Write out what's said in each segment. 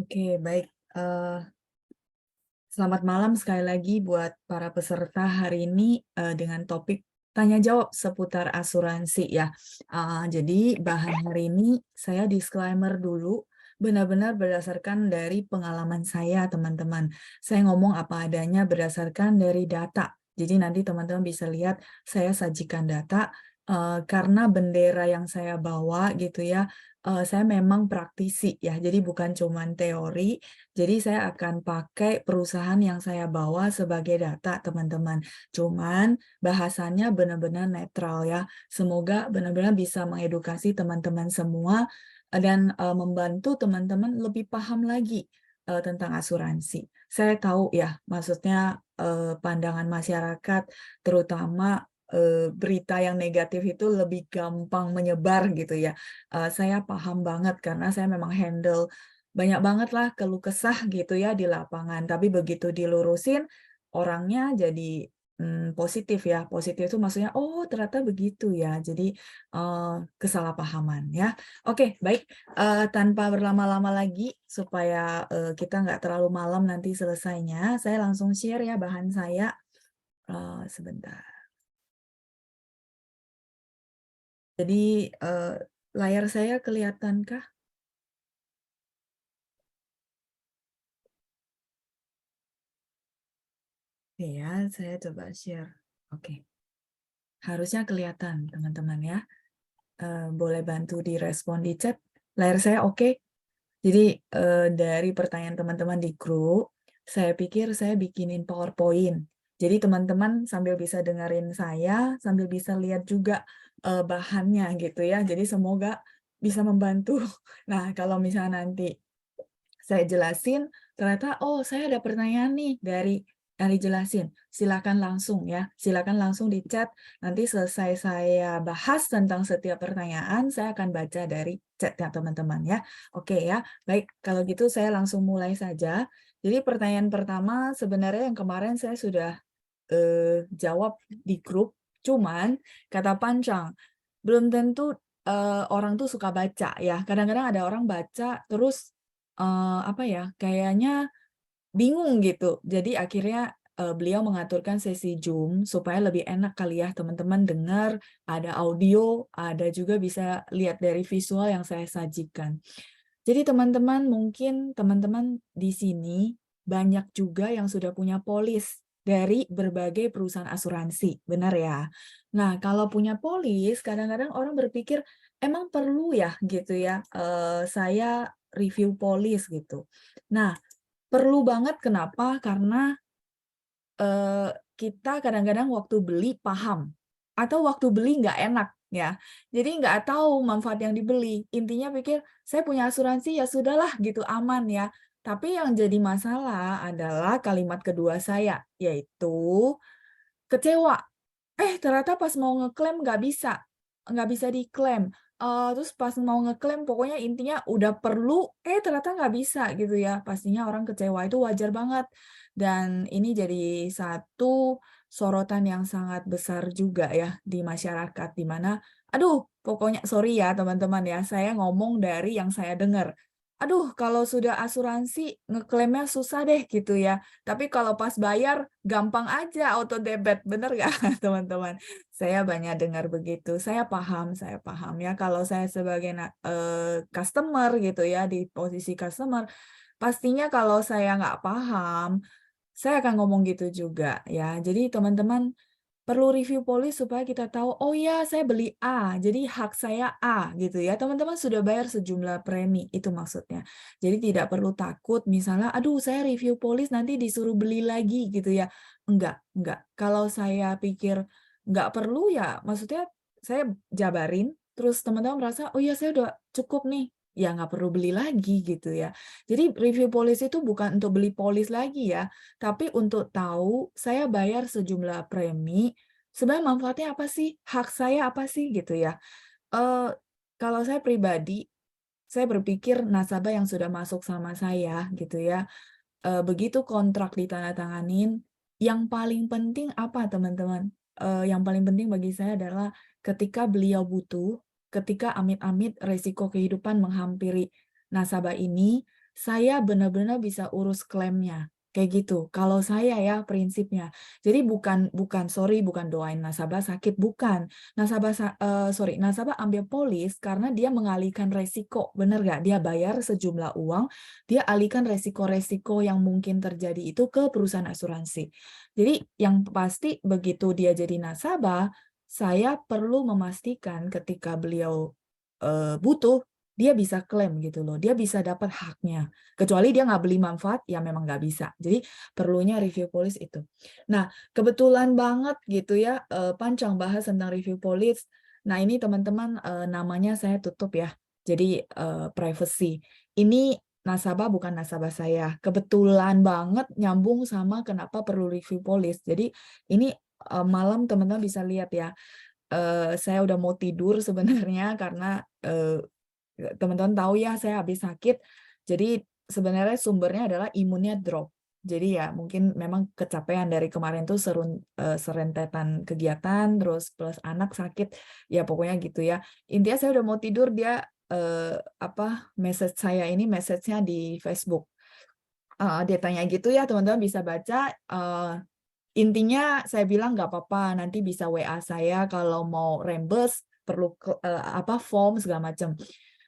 Oke, baik. Selamat malam sekali lagi buat para peserta hari ini dengan topik tanya jawab seputar asuransi ya. Jadi bahan hari ini saya disclaimer dulu, benar-benar berdasarkan dari pengalaman saya teman-teman. Saya ngomong apa adanya berdasarkan dari data. Jadi nanti teman-teman bisa lihat saya sajikan data karena bendera yang saya bawa gitu ya. Saya memang praktisi ya, jadi bukan cuman teori, jadi saya akan pakai perusahaan yang saya bawa sebagai data, teman-teman. Cuman bahasannya benar-benar netral ya. Semoga benar-benar bisa mengedukasi teman-teman semua dan membantu teman-teman lebih paham lagi tentang asuransi. Saya tahu ya, maksudnya pandangan masyarakat, terutama berita yang negatif itu lebih gampang menyebar gitu ya. Saya paham banget karena saya memang handle banyak banget lah keluh kesah gitu ya di lapangan, tapi begitu dilurusin, orangnya jadi, positif ya. Positif itu maksudnya, "Oh ternyata begitu ya." Jadi, kesalahpahaman ya. Oke baik, tanpa berlama-lama lagi supaya, kita nggak terlalu malam nanti selesainya, saya langsung share ya bahan saya, sebentar. Jadi, layar saya kelihatankah? Oke ya, saya coba share. Oke, harusnya kelihatan teman-teman ya. Boleh bantu direspon di chat, layar saya oke? Jadi, dari pertanyaan teman-teman di grup, saya pikir saya bikinin PowerPoint. Jadi teman-teman sambil bisa dengerin saya, sambil bisa lihat juga, bahannya gitu ya. Jadi semoga bisa membantu. Nah, kalau misalnya nanti saya jelasin, ternyata, "Oh, saya ada pertanyaan nih yang dijelasin." Silakan langsung ya, silakan langsung di chat. Nanti selesai saya bahas tentang setiap pertanyaan, saya akan baca dari chat-nya teman-teman ya. Oke ya, baik kalau gitu saya langsung mulai saja. Jadi pertanyaan pertama sebenarnya yang kemarin saya sudah, jawab di grup, cuman kata Pancang, belum tentu, orang tuh suka baca ya. Kadang-kadang ada orang baca terus apa ya, kayaknya bingung gitu. Jadi akhirnya, beliau mengaturkan sesi Zoom supaya lebih enak kali ya teman-teman dengar, ada audio, ada juga bisa lihat dari visual yang saya sajikan. Jadi teman-teman mungkin teman-teman di sini banyak juga yang sudah punya polis dari berbagai perusahaan asuransi, benar ya? Nah, kalau punya polis kadang-kadang orang berpikir, "Emang perlu ya?" Gitu ya, saya review polis gitu. Nah, perlu banget kenapa? Karena, kita kadang-kadang waktu beli paham, atau waktu beli nggak enak ya. Jadi nggak tahu manfaat yang dibeli. Intinya pikir, "Saya punya asuransi, ya sudahlah gitu, aman ya." Tapi yang jadi masalah adalah kalimat kedua saya, yaitu kecewa. Ternyata pas mau ngeklaim nggak bisa diklaim. Terus pas mau ngeklaim pokoknya intinya udah perlu, ternyata nggak bisa gitu ya. Pastinya orang kecewa itu wajar banget. Dan ini jadi satu sorotan yang sangat besar juga ya di masyarakat, di mana aduh pokoknya sorry ya teman-teman ya, saya ngomong dari yang saya dengar. Aduh kalau sudah asuransi ngeklaimnya susah deh gitu ya. Tapi kalau pas bayar gampang aja auto debit, bener nggak teman-teman? Saya banyak dengar begitu. Saya paham ya kalau saya sebagai customer gitu ya, di posisi customer, pastinya kalau saya nggak paham, saya akan ngomong gitu juga ya. Jadi teman-teman perlu review polis supaya kita tahu, "Oh ya, saya beli A, jadi hak saya A," gitu ya. Teman-teman sudah bayar sejumlah premi, itu maksudnya. Jadi tidak perlu takut misalnya, "Aduh, saya review polis nanti disuruh beli lagi," gitu ya. Enggak. Kalau saya pikir nggak perlu ya maksudnya saya jabarin, terus teman-teman merasa, "Oh ya, saya udah cukup nih," ya nggak perlu beli lagi gitu ya. Jadi review polis itu bukan untuk beli polis lagi ya, tapi untuk tahu saya bayar sejumlah premi, sebenarnya manfaatnya apa sih? Hak saya apa sih? Gitu ya. Eee, kalau saya pribadi, saya berpikir nasabah yang sudah masuk sama saya gitu ya, begitu kontrak ditandatanganin, yang paling penting apa teman-teman? Yang paling penting bagi saya adalah ketika beliau butuh, ketika amit-amit resiko kehidupan menghampiri nasabah ini, saya benar-benar bisa urus klaimnya. Kayak gitu. Kalau saya ya prinsipnya. Jadi bukan doain nasabah sakit, bukan. Nasabah ambil polis karena dia mengalihkan resiko, benar nggak? Dia bayar sejumlah uang, dia alihkan resiko-resiko yang mungkin terjadi itu ke perusahaan asuransi. Jadi yang pasti begitu dia jadi nasabah, saya perlu memastikan ketika beliau butuh, dia bisa klaim gitu loh, dia bisa dapat haknya. Kecuali dia nggak beli manfaat, ya memang nggak bisa. Jadi perlunya review polis itu. Nah, kebetulan banget gitu ya, panjang bahas tentang review polis. Nah, ini teman-teman namanya saya tutup ya. Jadi privacy. Ini nasabah bukan nasabah saya. Kebetulan banget nyambung sama kenapa perlu review polis. Jadi ini malam teman-teman bisa lihat ya. Saya udah mau tidur sebenarnya karena teman-teman tahu ya saya habis sakit. Jadi sebenarnya sumbernya adalah imunnya drop. Jadi ya mungkin memang kecapean dari kemarin tuh serentetan kegiatan terus plus anak sakit ya pokoknya gitu ya. Intinya saya udah mau tidur dia message saya ini message-nya di Facebook. Dia tanya gitu ya teman-teman bisa baca. Intinya saya bilang nggak apa-apa, nanti bisa WA saya kalau mau reimburse, perlu form segala macam.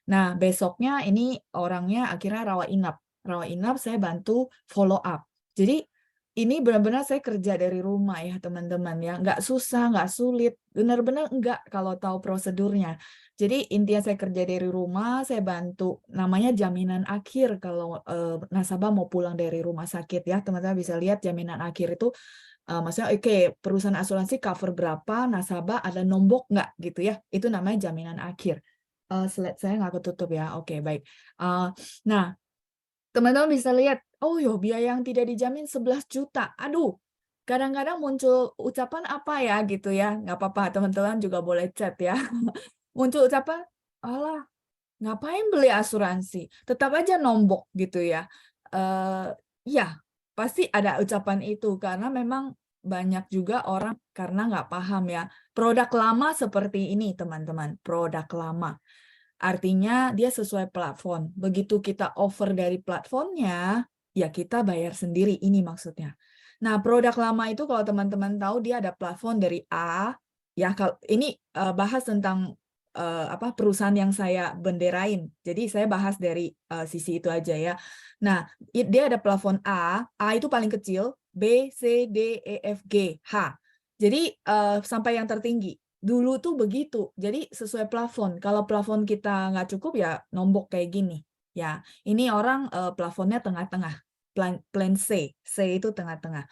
Nah, besoknya ini orangnya akhirnya rawat inap. Rawat inap saya bantu follow up. Jadi ini benar-benar saya kerja dari rumah ya teman-teman ya. Nggak susah, nggak sulit. Benar-benar nggak kalau tahu prosedurnya. Jadi intinya saya kerja dari rumah, saya bantu namanya jaminan akhir kalau nasabah mau pulang dari rumah sakit ya. Teman-teman bisa lihat jaminan akhir itu maksudnya perusahaan asuransi cover berapa, nasabah ada nombok nggak gitu ya. Itu namanya jaminan akhir. Slide saya nggak ketutup ya. Oke, baik. Nah, teman-teman bisa lihat, oh yo biaya yang tidak dijamin 11 juta. Aduh, kadang-kadang muncul ucapan apa ya gitu ya. Nggak apa-apa, teman-teman juga boleh chat ya. Muncul ucapan, alah, ngapain beli asuransi? Tetap aja nombok gitu ya. Ya, pasti ada ucapan itu karena memang banyak juga orang karena nggak paham ya. Produk lama seperti ini, teman-teman. Produk lama. Artinya dia sesuai platform. Begitu kita offer dari platformnya, ya kita bayar sendiri. Ini maksudnya. Nah, produk lama itu kalau teman-teman tahu dia ada platform dari A. Ya, kalau ini bahas tentang perusahaan yang saya benderain. Jadi saya bahas dari sisi itu aja ya. Nah, dia ada plafon A itu paling kecil, B, C, D, E, F, G, H. Jadi sampai yang tertinggi. Dulu tuh begitu. Jadi sesuai plafon. Kalau plafon kita nggak cukup ya nombok kayak gini. Ya, ini orang plafonnya tengah-tengah. Plan C. C itu tengah-tengah.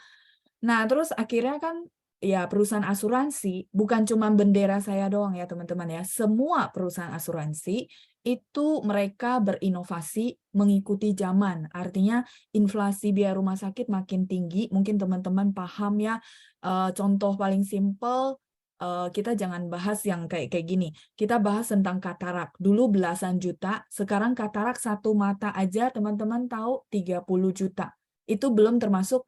Nah, terus akhirnya kan ya perusahaan asuransi bukan cuma bendera saya doang ya teman-teman ya. Semua perusahaan asuransi itu mereka berinovasi mengikuti zaman. Artinya inflasi biaya rumah sakit makin tinggi. Mungkin teman-teman paham ya. Contoh paling simpel kita jangan bahas yang kayak gini. Kita bahas tentang katarak. Dulu belasan juta, sekarang katarak satu mata aja teman-teman tahu 30 juta. Itu belum termasuk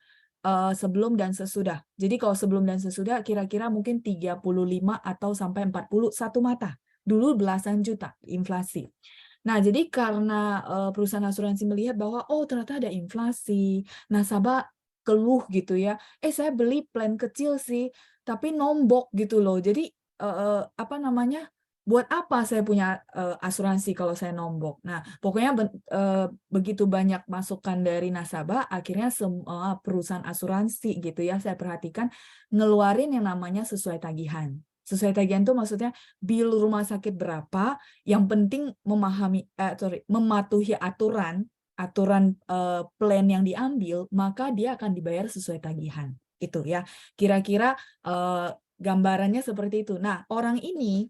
sebelum dan sesudah. Jadi kalau sebelum dan sesudah kira-kira mungkin 35 atau sampai 40 satu mata. Dulu belasan juta inflasi. Nah, jadi karena perusahaan asuransi melihat bahwa oh ternyata ada inflasi, nasabah keluh gitu ya. Saya beli plan kecil sih, tapi nombok gitu loh. Jadi apa namanya? Buat apa saya punya asuransi kalau saya nombok? Nah, pokoknya begitu banyak masukan dari nasabah, akhirnya semua perusahaan asuransi gitu ya, saya perhatikan ngeluarin yang namanya sesuai tagihan. Sesuai tagihan itu maksudnya bill rumah sakit berapa, yang penting mematuhi aturan plan yang diambil, maka dia akan dibayar sesuai tagihan. Itu ya. Kira-kira gambarannya seperti itu. Nah, orang ini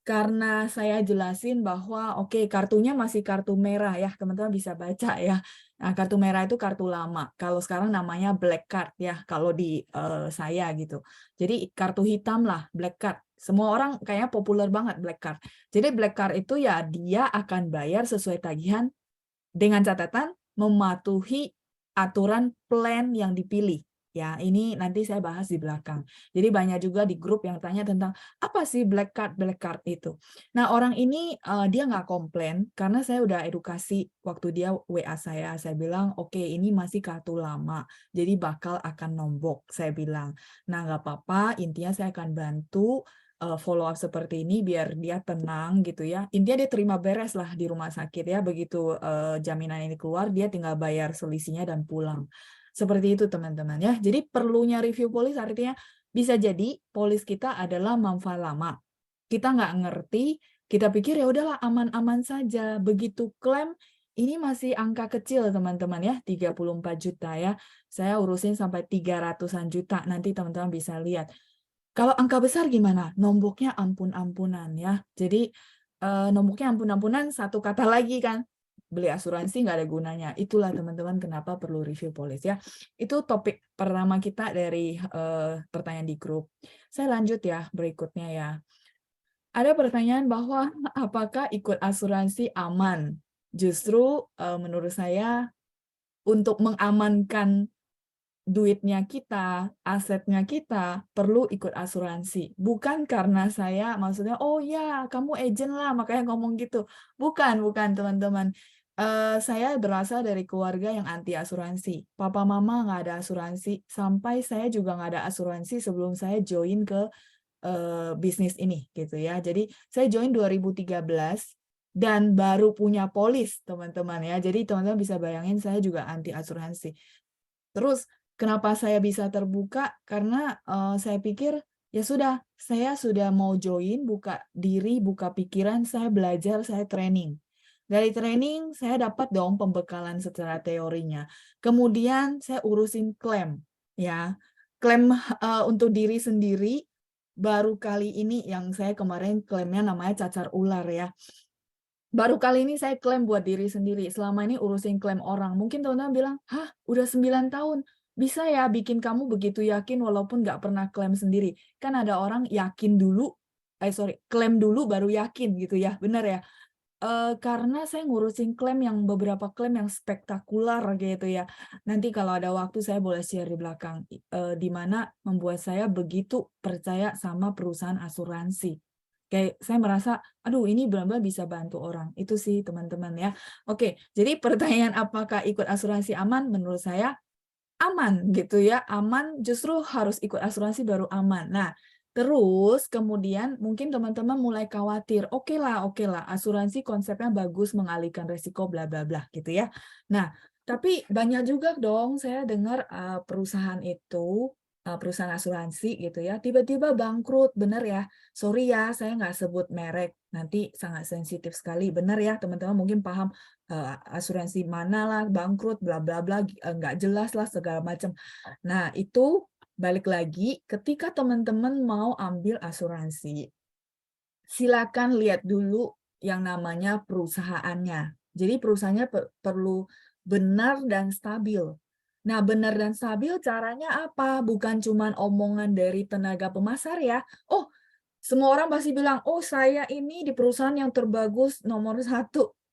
karena saya jelasin bahwa kartunya masih kartu merah ya, teman-teman bisa baca ya. Nah, kartu merah itu kartu lama. Kalau sekarang namanya black card ya, kalau di saya gitu. Jadi kartu hitam lah, black card. Semua orang kayaknya populer banget black card. Jadi black card itu ya dia akan bayar sesuai tagihan dengan catatan mematuhi aturan plan yang dipilih. Ya, ini nanti saya bahas di belakang. Jadi banyak juga di grup yang tanya tentang apa sih black card itu. Nah, orang ini dia nggak komplain karena saya udah edukasi waktu dia WA saya. Saya bilang, oke, ini masih kartu lama, jadi bakal akan nombok. Saya bilang, nah nggak apa-apa. Intinya saya akan bantu follow up seperti ini biar dia tenang gitu ya. Intinya dia terima beres lah di rumah sakit ya. Begitu jaminan ini keluar, dia tinggal bayar selisihnya dan pulang. Seperti itu teman-teman ya. Jadi perlunya review polis artinya bisa jadi polis kita adalah manfaat lama. Kita nggak ngerti, kita pikir ya udahlah aman-aman saja. Begitu klaim, ini masih angka kecil teman-teman ya, 34 juta ya. Saya urusin sampai 300-an juta, nanti teman-teman bisa lihat. Kalau angka besar gimana? Nomboknya ampun-ampunan ya. Jadi nomboknya ampun-ampunan, satu kata lagi kan, beli asuransi nggak ada gunanya. Itulah teman-teman kenapa perlu review polis ya. Itu topik pertama kita dari pertanyaan di grup. Saya lanjut ya berikutnya ya. Ada pertanyaan bahwa apakah ikut asuransi aman? Justru menurut saya untuk mengamankan duitnya kita, asetnya kita, perlu ikut asuransi. Bukan karena saya maksudnya, oh ya kamu agent lah makanya ngomong gitu. Bukan teman-teman. Saya berasal dari keluarga yang anti asuransi. Papa mama nggak ada asuransi, sampai saya juga nggak ada asuransi sebelum saya join ke bisnis ini gitu ya. Jadi saya join 2013 dan baru punya polis teman-teman ya. Jadi teman-teman bisa bayangin saya juga anti asuransi. Terus kenapa saya bisa terbuka? Karena saya pikir ya sudah, saya sudah mau join, buka diri, buka pikiran, saya belajar, saya training. Dari training saya dapat dong pembekalan secara teorinya. Kemudian saya urusin klaim, ya klaim untuk diri sendiri. Baru kali ini yang saya kemarin klaimnya namanya cacar ular ya. Baru kali ini saya klaim buat diri sendiri. Selama ini urusin klaim orang. Mungkin teman-teman bilang, hah udah 9 tahun. Bisa ya bikin kamu begitu yakin walaupun nggak pernah klaim sendiri. Kan ada orang yakin dulu, klaim dulu baru yakin gitu ya. Benar ya? Karena saya ngurusin klaim yang beberapa klaim yang spektakuler gitu ya. Nanti kalau ada waktu saya boleh share di belakang. Di mana membuat saya begitu percaya sama perusahaan asuransi. Kayak saya merasa, aduh ini benar-benar bisa bantu orang. Itu sih teman-teman ya. Oke, jadi pertanyaan apakah ikut asuransi aman? Menurut saya aman gitu ya, aman justru harus ikut asuransi baru aman. Nah, terus kemudian mungkin teman-teman mulai khawatir, oke lah, asuransi konsepnya bagus mengalihkan resiko bla bla bla gitu ya. Nah, tapi banyak juga dong saya dengar perusahaan itu perusahaan asuransi gitu ya, tiba-tiba bangkrut, bener ya. Sorry ya, saya nggak sebut merek, nanti sangat sensitif sekali, bener ya teman-teman mungkin paham asuransi mana lah bangkrut bla bla bla nggak jelas lah segala macam. Nah, itu balik lagi ketika teman-teman mau ambil asuransi, silakan lihat dulu yang namanya perusahaannya. Jadi perusahaannya perlu benar dan stabil. Nah, benar dan stabil caranya apa? Bukan cuma omongan dari tenaga pemasar ya. Oh, semua orang pasti bilang, oh saya ini di perusahaan yang terbagus nomor 1.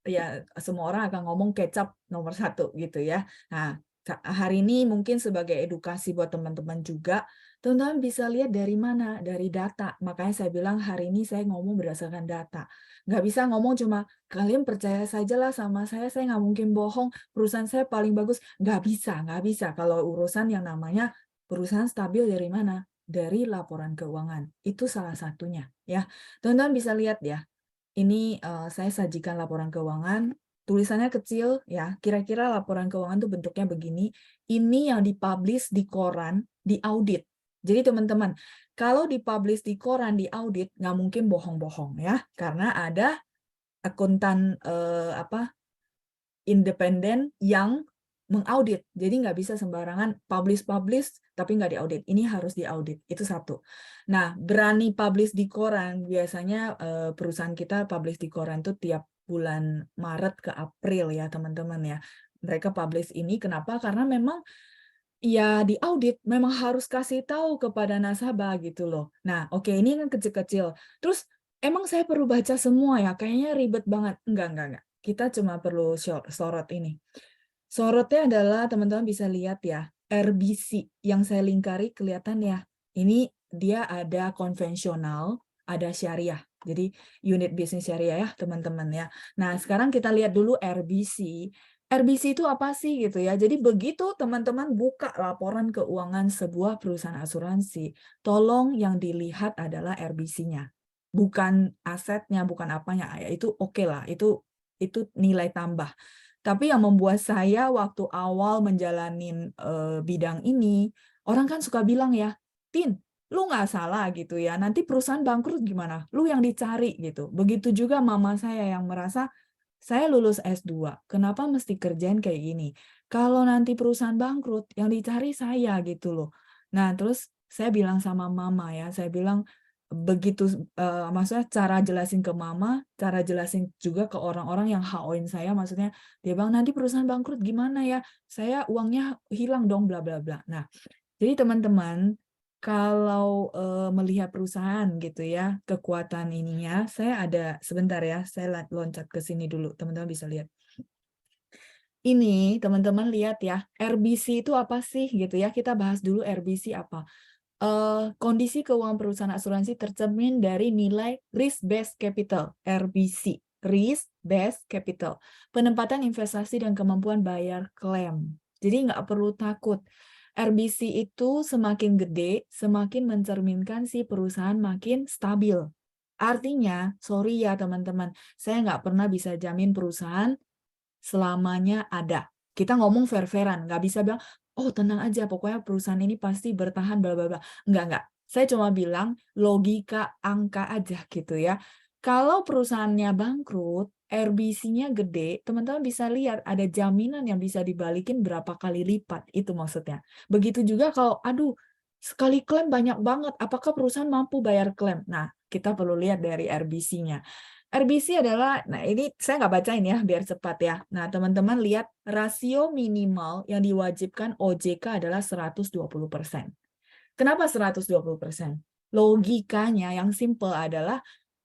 Ya, semua orang akan ngomong kecap nomor 1 gitu ya. Nah, hari ini mungkin sebagai edukasi buat teman-teman juga, teman-teman bisa lihat dari mana? Dari data. Makanya saya bilang hari ini saya ngomong berdasarkan data. Nggak bisa ngomong cuma, kalian percaya sajalah sama saya nggak mungkin bohong, perusahaan saya paling bagus. Nggak bisa. Kalau urusan yang namanya perusahaan stabil dari mana? Dari laporan keuangan. Itu salah satunya ya. Teman-teman bisa lihat ya. Ini saya sajikan laporan keuangan, tulisannya kecil ya. Kira-kira laporan keuangan tuh bentuknya begini. Ini yang dipublish di koran, di audit. Jadi teman-teman, kalau dipublish di koran, di audit nggak mungkin bohong-bohong ya, karena ada akuntan independen yang mengaudit. Jadi nggak bisa sembarangan publish tapi nggak diaudit. Ini harus diaudit. Itu satu. Nah, berani publish di koran, biasanya perusahaan kita publish di koran tuh tiap bulan Maret ke April ya teman-teman ya. Mereka publish ini kenapa? Karena memang ya diaudit, memang harus kasih tahu kepada nasabah gitu loh. Nah, oke ini kan kecil-kecil. Terus emang saya perlu baca semua ya? Kayaknya ribet banget. Enggak. Kita cuma perlu sorot ini. Sorotnya adalah teman-teman bisa lihat ya, RBC yang saya lingkari kelihatan ya. Ini dia ada konvensional, ada syariah. Jadi unit bisnis syariah ya teman-teman ya. Nah sekarang kita lihat dulu RBC. RBC itu apa sih gitu ya. Jadi begitu teman-teman buka laporan keuangan sebuah perusahaan asuransi, tolong yang dilihat adalah RBC-nya. Bukan asetnya, bukan apanya. Ya, itu oke lah, itu nilai tambah. Tapi yang membuat saya waktu awal menjalanin bidang ini, orang kan suka bilang ya, Tin, lu nggak salah gitu ya, nanti perusahaan bangkrut gimana? Lu yang dicari gitu. Begitu juga mama saya yang merasa, saya lulus S2, kenapa mesti kerjain kayak gini? Kalau nanti perusahaan bangkrut, yang dicari saya gitu loh. Nah, terus saya bilang sama mama ya, saya bilang begitu maksudnya cara jelasin ke mama, cara jelasin juga ke orang-orang yang HO-in saya, maksudnya dia bilang nanti perusahaan bangkrut gimana ya? Saya uangnya hilang dong bla bla bla. Nah, jadi teman-teman kalau melihat perusahaan gitu ya, kekuatan ininya, saya ada sebentar ya, saya loncat ke sini dulu, teman-teman bisa lihat. Ini teman-teman lihat ya, RBC itu apa sih gitu ya? Kita bahas dulu RBC apa. Kondisi keuangan perusahaan asuransi tercermin dari nilai risk based capital (RBC), risk based capital, penempatan investasi dan kemampuan bayar klaim. Jadi nggak perlu takut. RBC itu semakin gede, semakin mencerminkan si perusahaan makin stabil. Artinya, sorry ya teman-teman, saya nggak pernah bisa jamin perusahaan selamanya ada. Kita ngomong fair-fairan, nggak bisa bilang, oh tenang aja, pokoknya perusahaan ini pasti bertahan, bla bla bla. Enggak. Saya cuma bilang logika angka aja gitu ya. Kalau perusahaannya bangkrut, RBC-nya gede, teman-teman bisa lihat ada jaminan yang bisa dibalikin berapa kali lipat, itu maksudnya. Begitu juga kalau, aduh, sekali klaim banyak banget, apakah perusahaan mampu bayar klaim? Nah, kita perlu lihat dari RBC-nya. RBC adalah, nah ini saya nggak bacain ya, biar cepat ya. Nah, teman-teman lihat rasio minimal yang diwajibkan OJK adalah 120%. Kenapa 120%? Logikanya yang simple adalah,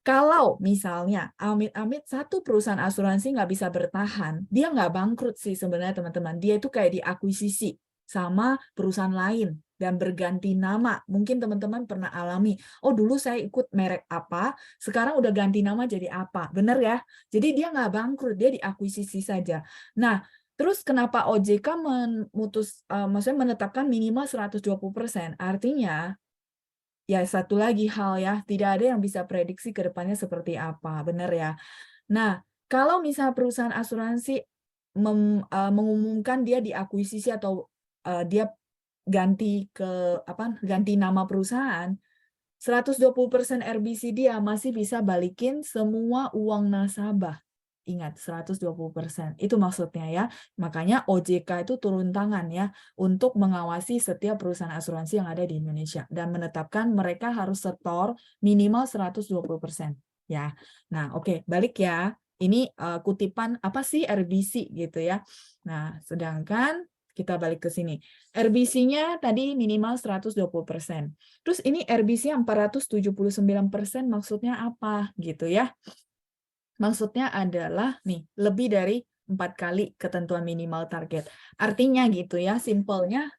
kalau misalnya amit-amit satu perusahaan asuransi nggak bisa bertahan, dia nggak bangkrut sih sebenarnya teman-teman. Dia itu kayak diakuisisi sama perusahaan lain dan berganti nama. Mungkin teman-teman pernah alami, oh dulu saya ikut merek apa, sekarang udah ganti nama jadi apa. Bener ya? Jadi dia nggak bangkrut, dia diakuisisi saja. Nah, terus kenapa OJK maksudnya menetapkan minimal 120%? Artinya, ya satu lagi hal ya, tidak ada yang bisa prediksi ke depannya seperti apa. Benar ya? Nah, kalau misalnya perusahaan asuransi mengumumkan dia diakuisisi atau dia ganti nama perusahaan, 120% RBC dia masih bisa balikin semua uang nasabah. Ingat, 120%. Itu maksudnya ya. Makanya OJK itu turun tangan ya untuk mengawasi setiap perusahaan asuransi yang ada di Indonesia dan menetapkan mereka harus setor minimal 120%. Ya. Nah, oke, balik ya. Ini kutipan apa sih RBC gitu ya. Nah, sedangkan kita balik ke sini. RBC-nya tadi minimal 120%. Terus ini RBC-nya 479% maksudnya apa gitu ya. Maksudnya adalah nih, lebih dari 4 kali ketentuan minimal target. Artinya gitu ya, simpelnya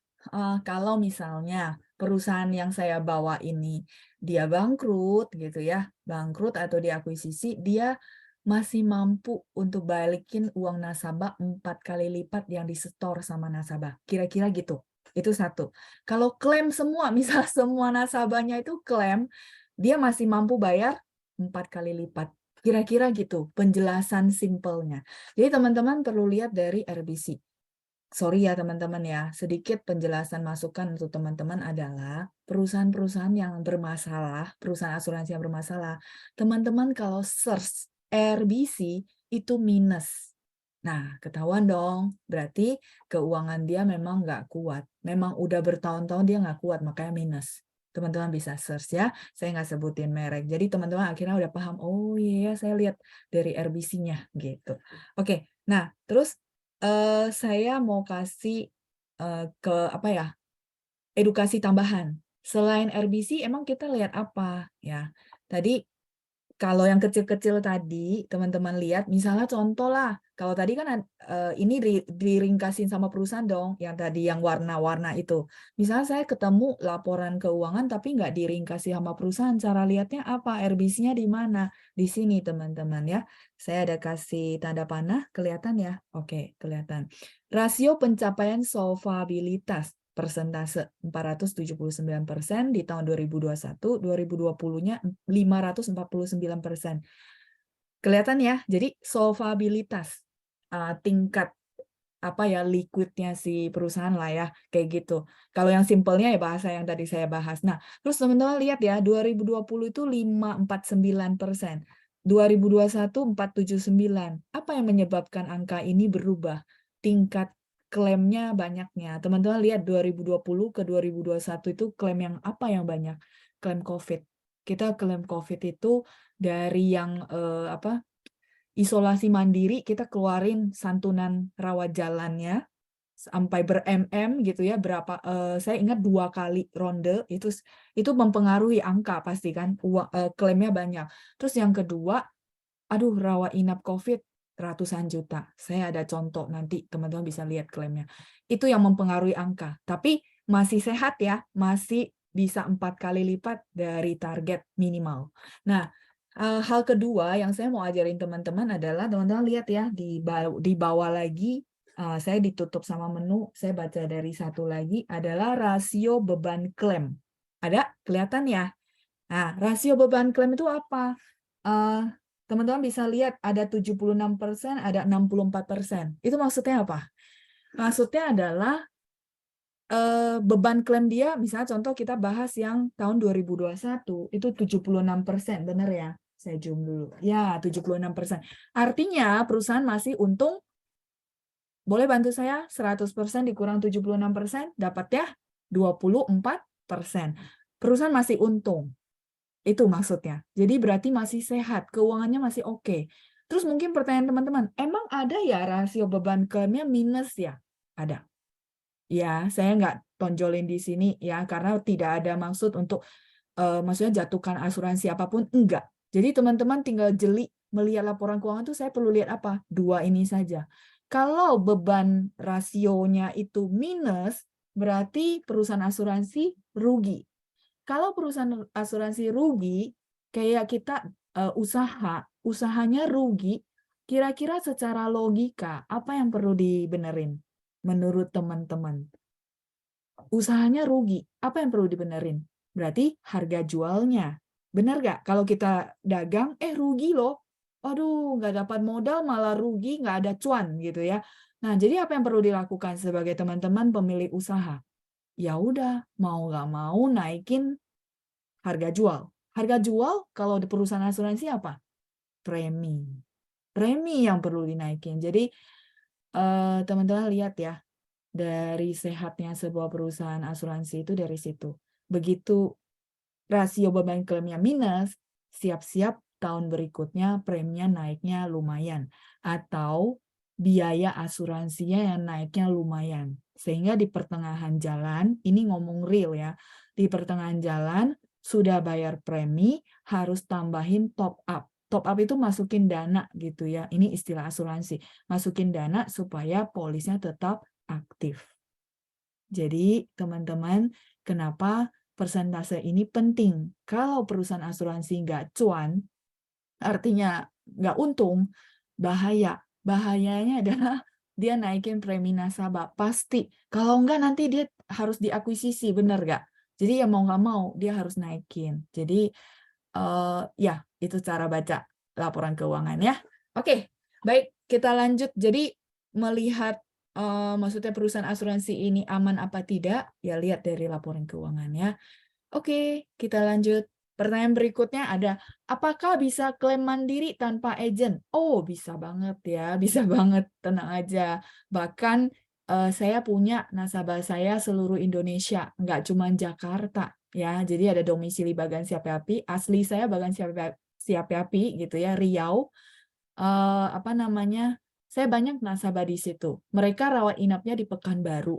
kalau misalnya perusahaan yang saya bawa ini dia bangkrut gitu ya, bangkrut atau diakuisisi, dia masih mampu untuk balikin uang nasabah 4 kali lipat yang disetor sama nasabah. Kira-kira gitu. Itu satu. Kalau klaim semua, misal semua nasabahnya itu klaim, dia masih mampu bayar 4 kali lipat. Kira-kira gitu penjelasan simpelnya. Jadi teman-teman perlu lihat dari RBC. Sorry ya teman-teman ya, sedikit penjelasan masukan untuk teman-teman adalah perusahaan-perusahaan yang bermasalah, perusahaan asuransi yang bermasalah, teman-teman kalau search RBC itu minus. Nah, ketahuan dong, berarti keuangan dia memang nggak kuat. Memang udah bertahun-tahun dia nggak kuat, makanya minus. Teman-teman bisa search ya, saya nggak sebutin merek. Jadi teman-teman akhirnya udah paham, oh iya saya lihat dari RBC-nya gitu. Oke, nah terus saya mau kasih ke apa ya, edukasi tambahan. Selain RBC, emang kita lihat apa ya? Tadi kalau yang kecil-kecil tadi teman-teman lihat, misalnya contoh lah Kalau tadi kan ini diringkasin sama perusahaan dong, yang tadi yang warna-warna itu. Misalnya saya ketemu laporan keuangan tapi nggak diringkasi sama perusahaan, cara lihatnya apa? RBC-nya di mana? Di sini teman-teman ya. Saya ada kasih tanda panah, kelihatan ya? Oke, kelihatan. Rasio pencapaian solvabilitas persentase 479% di tahun 2021, 2020-nya 549%. Kelihatan ya, jadi solvabilitas, tingkat apa ya, liquidnya si perusahaan lah ya, kayak gitu. Kalau yang simpelnya ya bahasa yang tadi saya bahas. Nah, terus teman-teman lihat ya, 2020 itu 549%, 2021 479. Apa yang menyebabkan angka ini berubah? Tingkat klaimnya banyaknya. Teman-teman lihat 2020 ke 2021 itu klaim yang apa yang banyak? Klaim COVID. Kita klaim COVID itu dari yang isolasi mandiri, kita keluarin santunan rawat jalannya sampai ber-MM gitu ya, berapa saya ingat 2 kali ronde itu mempengaruhi angka pasti kan, klaimnya banyak. Terus yang kedua, aduh rawat inap COVID ratusan juta. Saya ada contoh nanti teman-teman bisa lihat klaimnya. Itu yang mempengaruhi angka. Tapi masih sehat ya, masih bisa 4 kali lipat dari target minimal. Nah, hal kedua yang saya mau ajarin teman-teman adalah teman-teman lihat ya di bawah lagi, saya ditutup sama menu, saya baca dari satu lagi adalah rasio beban klaim. Ada kelihatan ya? Nah, rasio beban klaim itu apa? Teman-teman bisa lihat ada 76%, ada 64%. Itu maksudnya apa? Maksudnya adalah beban klaim dia, misalnya contoh kita bahas yang tahun 2021, itu 76%, benar ya? Saya zoom dulu. Ya, 76%. Artinya perusahaan masih untung, boleh bantu saya 100% dikurang 76%, dapatnya 24%. Perusahaan masih untung. Itu maksudnya. Jadi berarti masih sehat, keuangannya masih oke. Terus mungkin pertanyaan teman-teman, emang ada ya rasio beban klaimnya minus ya? Ada. Ya, saya nggak tonjolin di sini ya, karena tidak ada maksud untuk maksudnya jatuhkan asuransi apapun, enggak. Jadi teman-teman tinggal jeli melihat laporan keuangan itu saya perlu lihat apa? Dua ini saja. Kalau beban rasionya itu minus, berarti perusahaan asuransi rugi. Kalau perusahaan asuransi rugi, kayak kita usahanya rugi, kira-kira secara logika apa yang perlu dibenerin menurut teman-teman? Usahanya rugi, apa yang perlu dibenerin? Berarti harga jualnya. Benar nggak? Kalau kita dagang, rugi loh. Aduh, nggak dapat modal, malah rugi, nggak ada cuan gitu ya. Nah, jadi apa yang perlu dilakukan sebagai teman-teman pemilik usaha? Ya udah, mau nggak mau naikin harga jual. Harga jual kalau di perusahaan asuransi apa? Premi. Premi yang perlu dinaikin. Jadi teman-teman lihat ya, dari sehatnya sebuah perusahaan asuransi itu dari situ. Begitu rasio beban klaimnya minus, siap-siap tahun berikutnya preminya naiknya lumayan. Atau biaya asuransinya yang naiknya lumayan. Sehingga di pertengahan jalan, ini ngomong real ya, di pertengahan jalan sudah bayar premi, harus tambahin top up. Top up itu masukin dana gitu ya, ini istilah asuransi. Masukin dana supaya polisnya tetap aktif. Jadi teman-teman, kenapa persentase ini penting? Kalau perusahaan asuransi nggak cuan, artinya nggak untung, bahaya. Bahayanya adalah dia naikin premi nasabah. Pasti. Kalau nggak nanti dia harus diakuisisi, benar nggak? Jadi ya mau nggak mau, dia harus naikin. Jadi ya itu cara baca laporan keuangan ya. Oke, baik kita lanjut. Jadi melihat maksudnya perusahaan asuransi ini aman apa tidak, ya lihat dari laporan keuangan ya. Oke, kita lanjut. Pertanyaan berikutnya ada, apakah bisa klaim mandiri tanpa agent? Oh, bisa banget ya, bisa banget, tenang aja. Bahkan saya punya nasabah saya seluruh Indonesia, nggak cuma Jakarta ya. Jadi ada domisili Bagan Siapi-Api, asli saya Bagan Siapi-Api gitu ya, Riau. Apa namanya? Saya banyak nasabah di situ. Mereka rawat inapnya di Pekanbaru.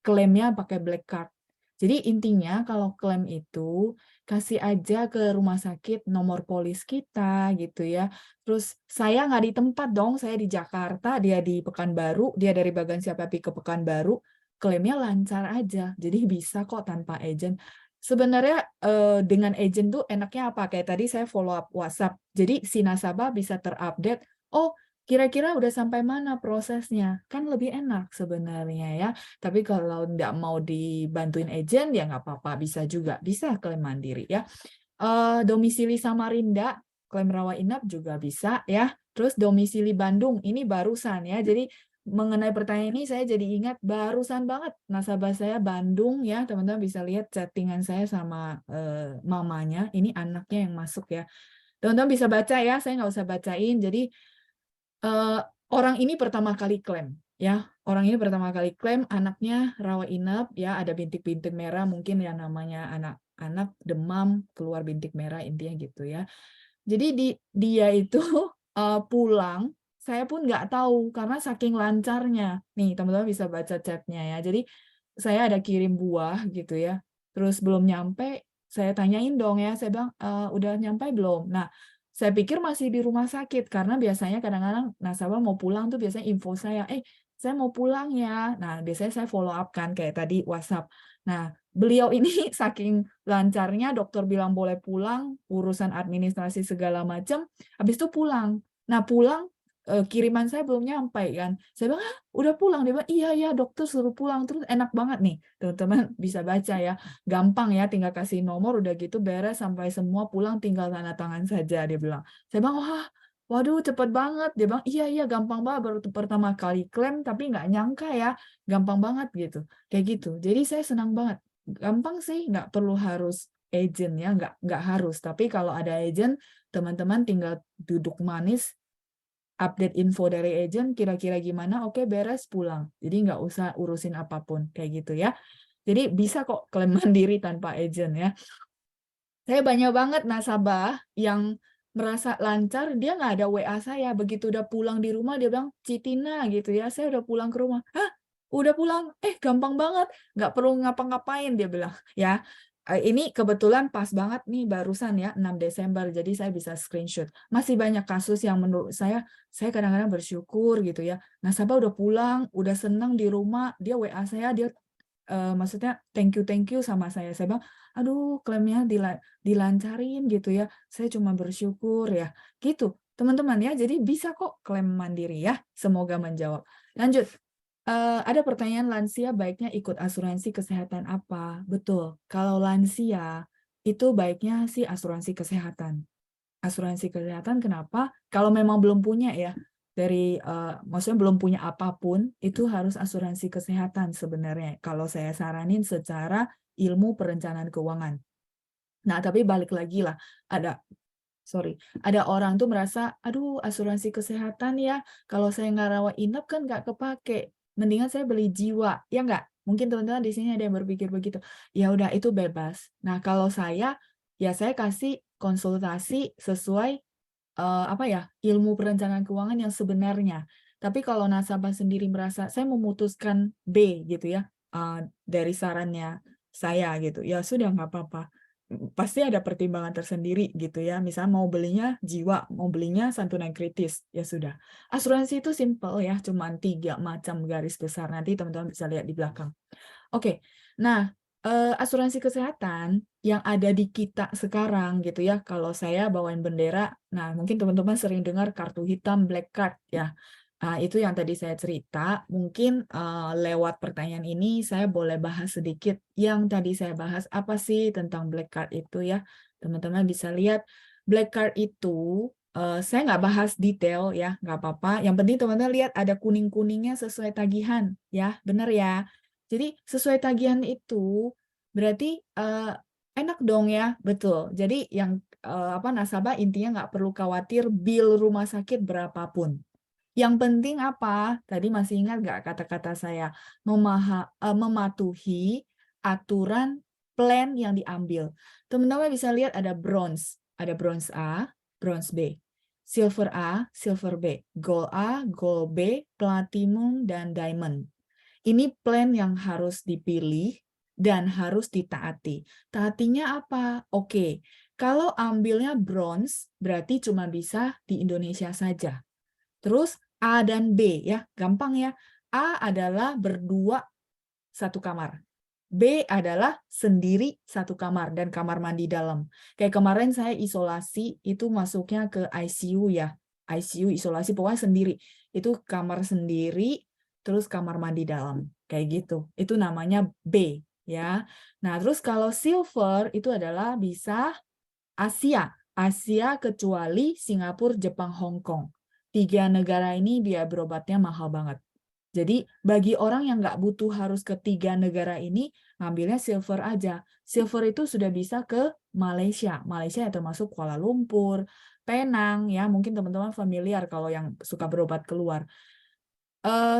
Klaimnya pakai black card. Jadi intinya kalau klaim itu kasih aja ke rumah sakit nomor polis kita gitu ya. Terus saya nggak di tempat dong, saya di Jakarta, dia di Pekanbaru, dia dari Bagansi-Api ke Pekanbaru, klaimnya lancar aja. Jadi bisa kok tanpa agent. Sebenarnya dengan agent tuh enaknya apa? Kayak tadi saya follow up WhatsApp. Jadi si nasabah bisa terupdate, oh kira-kira udah sampai mana prosesnya? Kan lebih enak sebenarnya ya. Tapi kalau nggak mau dibantuin agent ya nggak apa-apa, bisa juga, bisa klaim mandiri ya. Domisili Samarinda, klaim rawat inap juga bisa ya. Terus domisili Bandung, ini barusan ya. Jadi mengenai pertanyaan ini saya jadi ingat barusan banget nasabah saya Bandung ya. Teman-teman bisa lihat chattingan saya sama mamanya. Ini anaknya yang masuk ya. Teman-teman bisa baca ya, saya nggak usah bacain. Jadi orang ini pertama kali klaim ya, orang ini pertama kali klaim anaknya rawat inap ya, ada bintik-bintik merah, mungkin yang namanya anak-anak demam keluar bintik merah, intinya gitu ya. Jadi dia itu pulang, saya pun nggak tahu karena saking lancarnya. Nih teman-teman bisa baca chatnya ya. Jadi saya ada kirim buah gitu ya, terus belum nyampe, saya tanyain dong ya, saya bilang udah nyampe belum. Nah saya pikir masih di rumah sakit, karena biasanya kadang-kadang nasabah mau pulang tuh biasanya info saya, saya mau pulang ya. Nah, biasanya saya follow up kan, kayak tadi WhatsApp. Nah, beliau ini saking lancarnya, dokter bilang boleh pulang, urusan administrasi segala macam, habis itu pulang. Nah, pulang, kiriman saya belum nyampe kan. Saya bilang, "Hah, udah pulang?" Dia bilang, "Iya, iya, dokter suruh pulang." Terus enak banget nih, teman-teman bisa baca ya. Gampang ya, tinggal kasih nomor, udah gitu beres sampai semua pulang, tinggal tanda tangan saja, dia bilang. Saya bilang, wah, waduh cepet banget. Dia bilang, iya, iya, gampang banget, baru pertama kali klaim, tapi nggak nyangka ya, gampang banget gitu. Kayak gitu. Jadi saya senang banget. Gampang sih, nggak perlu harus agent ya, nggak harus. Tapi kalau ada agent, teman-teman tinggal duduk manis, update info dari agent, kira-kira gimana, oke beres, pulang. Jadi nggak usah urusin apapun, kayak gitu ya. Jadi bisa kok klaim mandiri tanpa agent ya. Saya banyak banget nasabah yang merasa lancar, dia nggak ada WA saya. Begitu udah pulang di rumah, dia bilang, Citina gitu ya, saya udah pulang ke rumah. Hah? Udah pulang? Gampang banget. Nggak perlu ngapa-ngapain, dia bilang. Ya, ini kebetulan pas banget nih barusan ya, 6 Desember, jadi saya bisa screenshot. Masih banyak kasus yang menurut saya kadang-kadang bersyukur gitu ya. Nasabah udah pulang, udah senang di rumah, dia WA saya, dia maksudnya thank you sama saya. Saya bilang, aduh klaimnya dilancarin gitu ya. Saya cuma bersyukur ya. Gitu, teman-teman ya. Jadi bisa kok klaim mandiri ya. Semoga menjawab. Lanjut. Ada pertanyaan lansia baiknya ikut asuransi kesehatan apa? Betul. Kalau lansia itu baiknya sih asuransi kesehatan. Asuransi kesehatan kenapa? Kalau memang belum punya ya, maksudnya belum punya apapun, itu harus asuransi kesehatan sebenarnya. Kalau saya saranin secara ilmu perencanaan keuangan. Nah, tapi balik lagi lah, ada orang tuh merasa, aduh asuransi kesehatan ya, kalau saya nggak rawat inap kan nggak kepake. Mendingan saya beli jiwa, ya nggak? Mungkin teman-teman di sini ada yang berpikir begitu. Ya udah, itu bebas. Nah, kalau saya, ya saya kasih konsultasi sesuai apa ya, ilmu perencanaan keuangan yang sebenarnya. Tapi kalau nasabah sendiri merasa, saya memutuskan B gitu ya, dari sarannya saya gitu, ya sudah nggak apa-apa. Pasti ada pertimbangan tersendiri gitu ya. Misalnya mau belinya jiwa, mau belinya santunan kritis, ya sudah. Asuransi itu simple ya, cuma 3 macam garis besar. Nanti teman-teman bisa lihat di belakang. Oke, nah asuransi kesehatan yang ada di kita sekarang gitu ya, kalau saya bawain bendera, nah mungkin teman-teman sering dengar kartu hitam, black card ya. Nah, itu yang tadi saya cerita, mungkin lewat pertanyaan ini saya boleh bahas sedikit yang tadi saya bahas, apa sih tentang black card itu ya. Teman-teman bisa lihat, black card itu saya nggak bahas detail ya, nggak apa-apa. Yang penting teman-teman lihat ada kuning-kuningnya sesuai tagihan ya, benar ya. Jadi sesuai tagihan itu berarti enak dong ya, betul. Jadi yang nasabah intinya nggak perlu khawatir bill rumah sakit berapapun. Yang penting apa? Tadi masih ingat nggak kata-kata saya? Mematuhi aturan plan yang diambil. Teman-teman bisa lihat ada bronze A, bronze B, silver A, silver B, gold A, gold B, platinum dan diamond. Ini plan yang harus dipilih dan harus ditaati. Taatinya apa? Oke, kalau ambilnya bronze, berarti cuma bisa di Indonesia saja. Terus A dan B, ya, gampang ya. A adalah berdua satu kamar. B adalah sendiri satu kamar dan kamar mandi dalam. Kayak kemarin saya isolasi, itu masuknya ke ICU ya. ICU isolasi, pokoknya sendiri. Itu kamar sendiri, terus kamar mandi dalam. Kayak gitu. Itu namanya B, ya. Nah, terus kalau silver itu adalah bisa Asia. Asia kecuali Singapura, Jepang, Hong Kong. 3 negara ini biaya berobatnya mahal banget. Jadi bagi orang yang nggak butuh harus ke 3 negara ini, ngambilnya silver aja. Silver itu sudah bisa ke Malaysia. Malaysia ya termasuk Kuala Lumpur, Penang, ya mungkin teman-teman familiar kalau yang suka berobat keluar.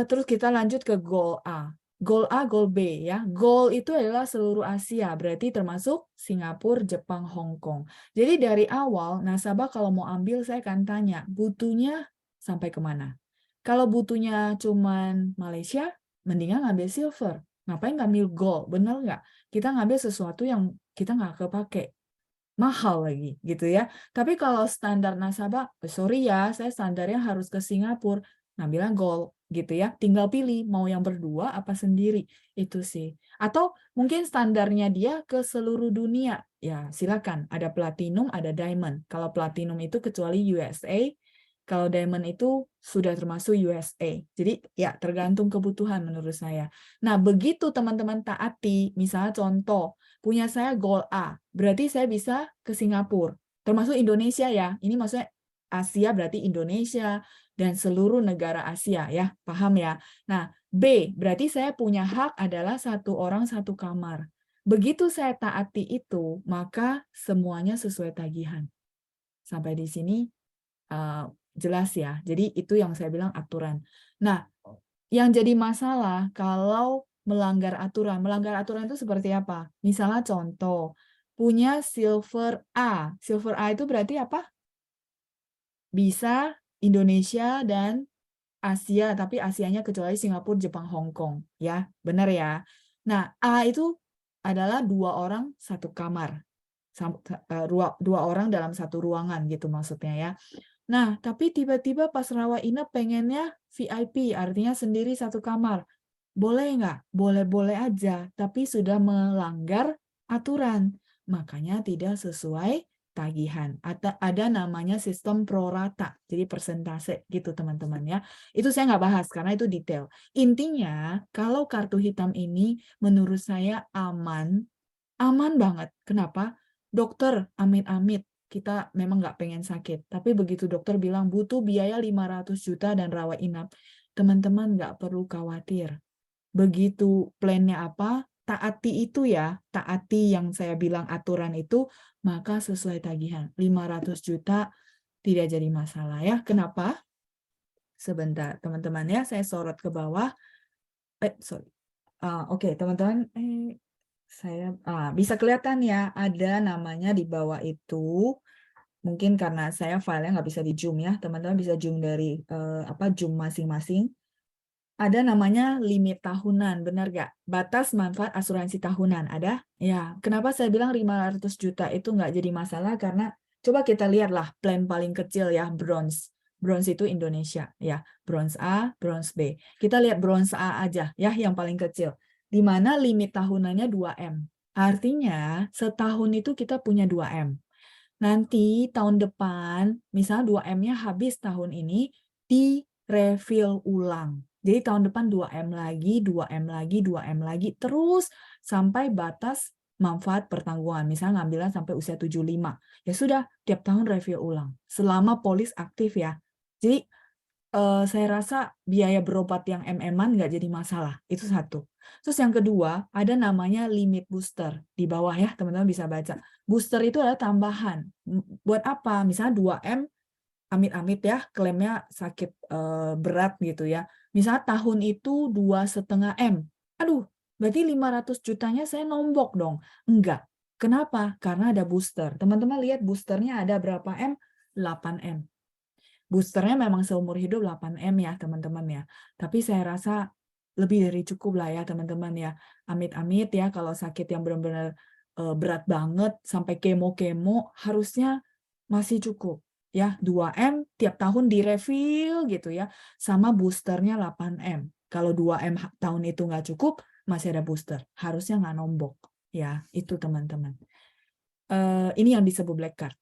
Terus kita lanjut ke goal A. Goal A, goal B ya. Goal itu adalah seluruh Asia, berarti termasuk Singapura, Jepang, Hong Kong. Jadi dari awal nasabah kalau mau ambil saya akan tanya, butuhnya sampai kemana? Kalau butuhnya cuman Malaysia, mendingan ngambil silver. Ngapain ngambil gold? Bener nggak? Kita ngambil sesuatu yang kita nggak kepake. Mahal lagi gitu ya. Tapi kalau standar nasabah, sorry ya, saya standarnya harus ke Singapura, ngambilnya gold gitu ya. Tinggal pilih mau yang berdua apa sendiri. Itu sih. Atau mungkin standarnya dia ke seluruh dunia. Ya, silakan. Ada platinum, ada diamond. Kalau platinum itu kecuali USA, kalau diamond itu sudah termasuk USA. Jadi ya tergantung kebutuhan menurut saya. Nah, begitu teman-teman taati, misalnya contoh, punya saya gold A, berarti saya bisa ke Singapura. Termasuk Indonesia ya. Ini maksudnya Asia berarti Indonesia dan seluruh negara Asia ya. Paham ya? Nah, B, berarti saya punya hak adalah satu orang satu kamar. Begitu saya taati itu, maka semuanya sesuai tagihan. Sampai di sini jelas ya. Jadi itu yang saya bilang aturan. Nah, yang jadi masalah kalau melanggar aturan. Melanggar aturan itu seperti apa? Misalnya contoh, punya silver A. Silver A itu berarti apa? Bisa Indonesia dan Asia, tapi Asianya kecuali Singapura, Jepang, Hong Kong. Ya, benar ya. Nah, A itu adalah 2 orang satu kamar. Dua orang dalam satu ruangan gitu maksudnya ya. Nah, tapi tiba-tiba pas rawat inap pengennya VIP, artinya sendiri satu kamar. Boleh nggak? Boleh-boleh aja, tapi sudah melanggar aturan. Makanya tidak sesuai tagihan. Ada namanya sistem prorata, jadi persentase gitu teman-teman ya. Itu saya nggak bahas karena itu detail. Intinya, kalau kartu hitam ini menurut saya aman, aman banget. Kenapa? Dokter, amit-amit, kita memang nggak pengen sakit. Tapi begitu dokter bilang butuh biaya 500 juta dan rawat inap, teman-teman nggak perlu khawatir. Begitu plannya apa, taati itu ya, taati yang saya bilang aturan itu, maka sesuai tagihan. 500 juta tidak jadi masalah ya. Kenapa? Sebentar, teman-teman ya, saya sorot ke bawah. Sorry. Oke, teman-teman, saya bisa kelihatan ya, ada namanya di bawah itu. Mungkin karena saya filenya nggak bisa di zoom ya, teman-teman bisa zoom dari zoom masing-masing. Ada namanya limit tahunan, benar nggak? Batas manfaat asuransi tahunan, ada? Ya, kenapa saya bilang 500 juta itu nggak jadi masalah? Karena coba kita lihatlah plan paling kecil ya, bronze. Bronze itu Indonesia, ya. Bronze A, bronze B. Kita lihat bronze A aja, ya, yang paling kecil. Di mana limit tahunannya 2M. Artinya, setahun itu kita punya 2M. Nanti tahun depan, misalnya 2M-nya habis tahun ini, di-refill ulang. Jadi tahun depan 2M lagi, 2M lagi, 2M lagi, terus sampai batas manfaat pertanggungan. Misalnya ngambilnya sampai usia 75. Ya sudah, tiap tahun review ulang. Selama polis aktif ya. Jadi saya rasa biaya berobat yang MM-an nggak jadi masalah. Itu satu. Terus yang kedua, ada namanya limit booster. Di bawah ya, teman-teman bisa baca. Booster itu adalah tambahan. Buat apa? Misalnya 2M, amit-amit ya, klaimnya sakit berat gitu ya. Misalnya tahun itu 2,5M. Aduh, berarti 500 jutanya saya nombok dong. Enggak. Kenapa? Karena ada booster. Teman-teman lihat boosternya ada berapa M? 8M. Boosternya memang seumur hidup 8M ya teman-teman ya. Tapi saya rasa lebih dari cukup lah ya teman-teman ya. Amit-amit ya kalau sakit yang benar-benar berat banget sampai kemo-kemo harusnya masih cukup ya 2M tiap tahun direfill gitu ya, sama boosternya 8M. Kalau 2M tahun itu nggak cukup, masih ada booster. Harusnya nggak nombok ya, itu teman-teman. Ini yang disebut black card.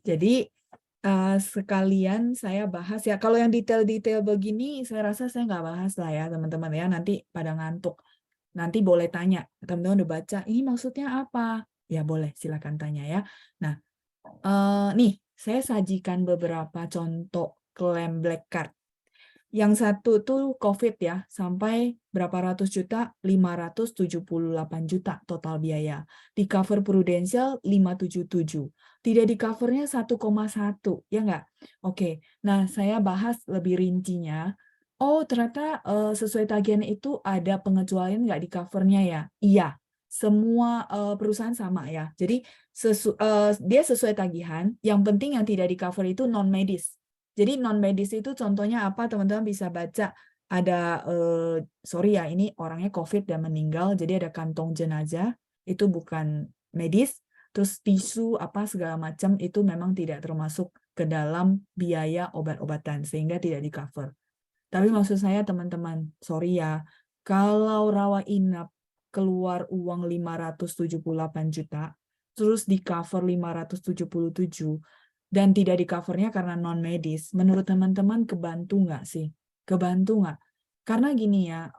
Jadi sekalian saya bahas ya. Kalau yang detail-detail begini, saya rasa saya nggak bahas lah ya teman-teman ya. Nanti pada ngantuk. Nanti boleh tanya. Teman-teman udah baca, ini maksudnya apa? Ya boleh, silakan tanya ya. Nah, nih saya sajikan beberapa contoh klaim black card. Yang satu tuh COVID ya, sampai berapa ratus juta? 578 juta total biaya. Di cover Prudential 577. Tidak di covernya 1,1, ya nggak? Oke, nah saya bahas lebih rincinya. Oh, ternyata sesuai tagihan itu ada pengecualian nggak di covernya ya? Iya, semua perusahaan sama ya. Jadi dia sesuai tagihan, yang penting yang tidak di cover itu non-medis. Jadi non-medis itu contohnya apa? Teman-teman bisa baca. Ada, sorry ya, ini orangnya COVID dan meninggal, jadi ada kantong jenazah, itu bukan medis. Terus tisu, apa segala macam, itu memang tidak termasuk ke dalam biaya obat-obatan, sehingga tidak di-cover. Tapi maksud saya teman-teman, sorry ya, kalau rawat inap keluar uang 578 juta, terus di-cover 577, dan tidak di-covernya karena non-medis, menurut teman-teman kebantu nggak sih? Kebantu nggak? Karena gini ya,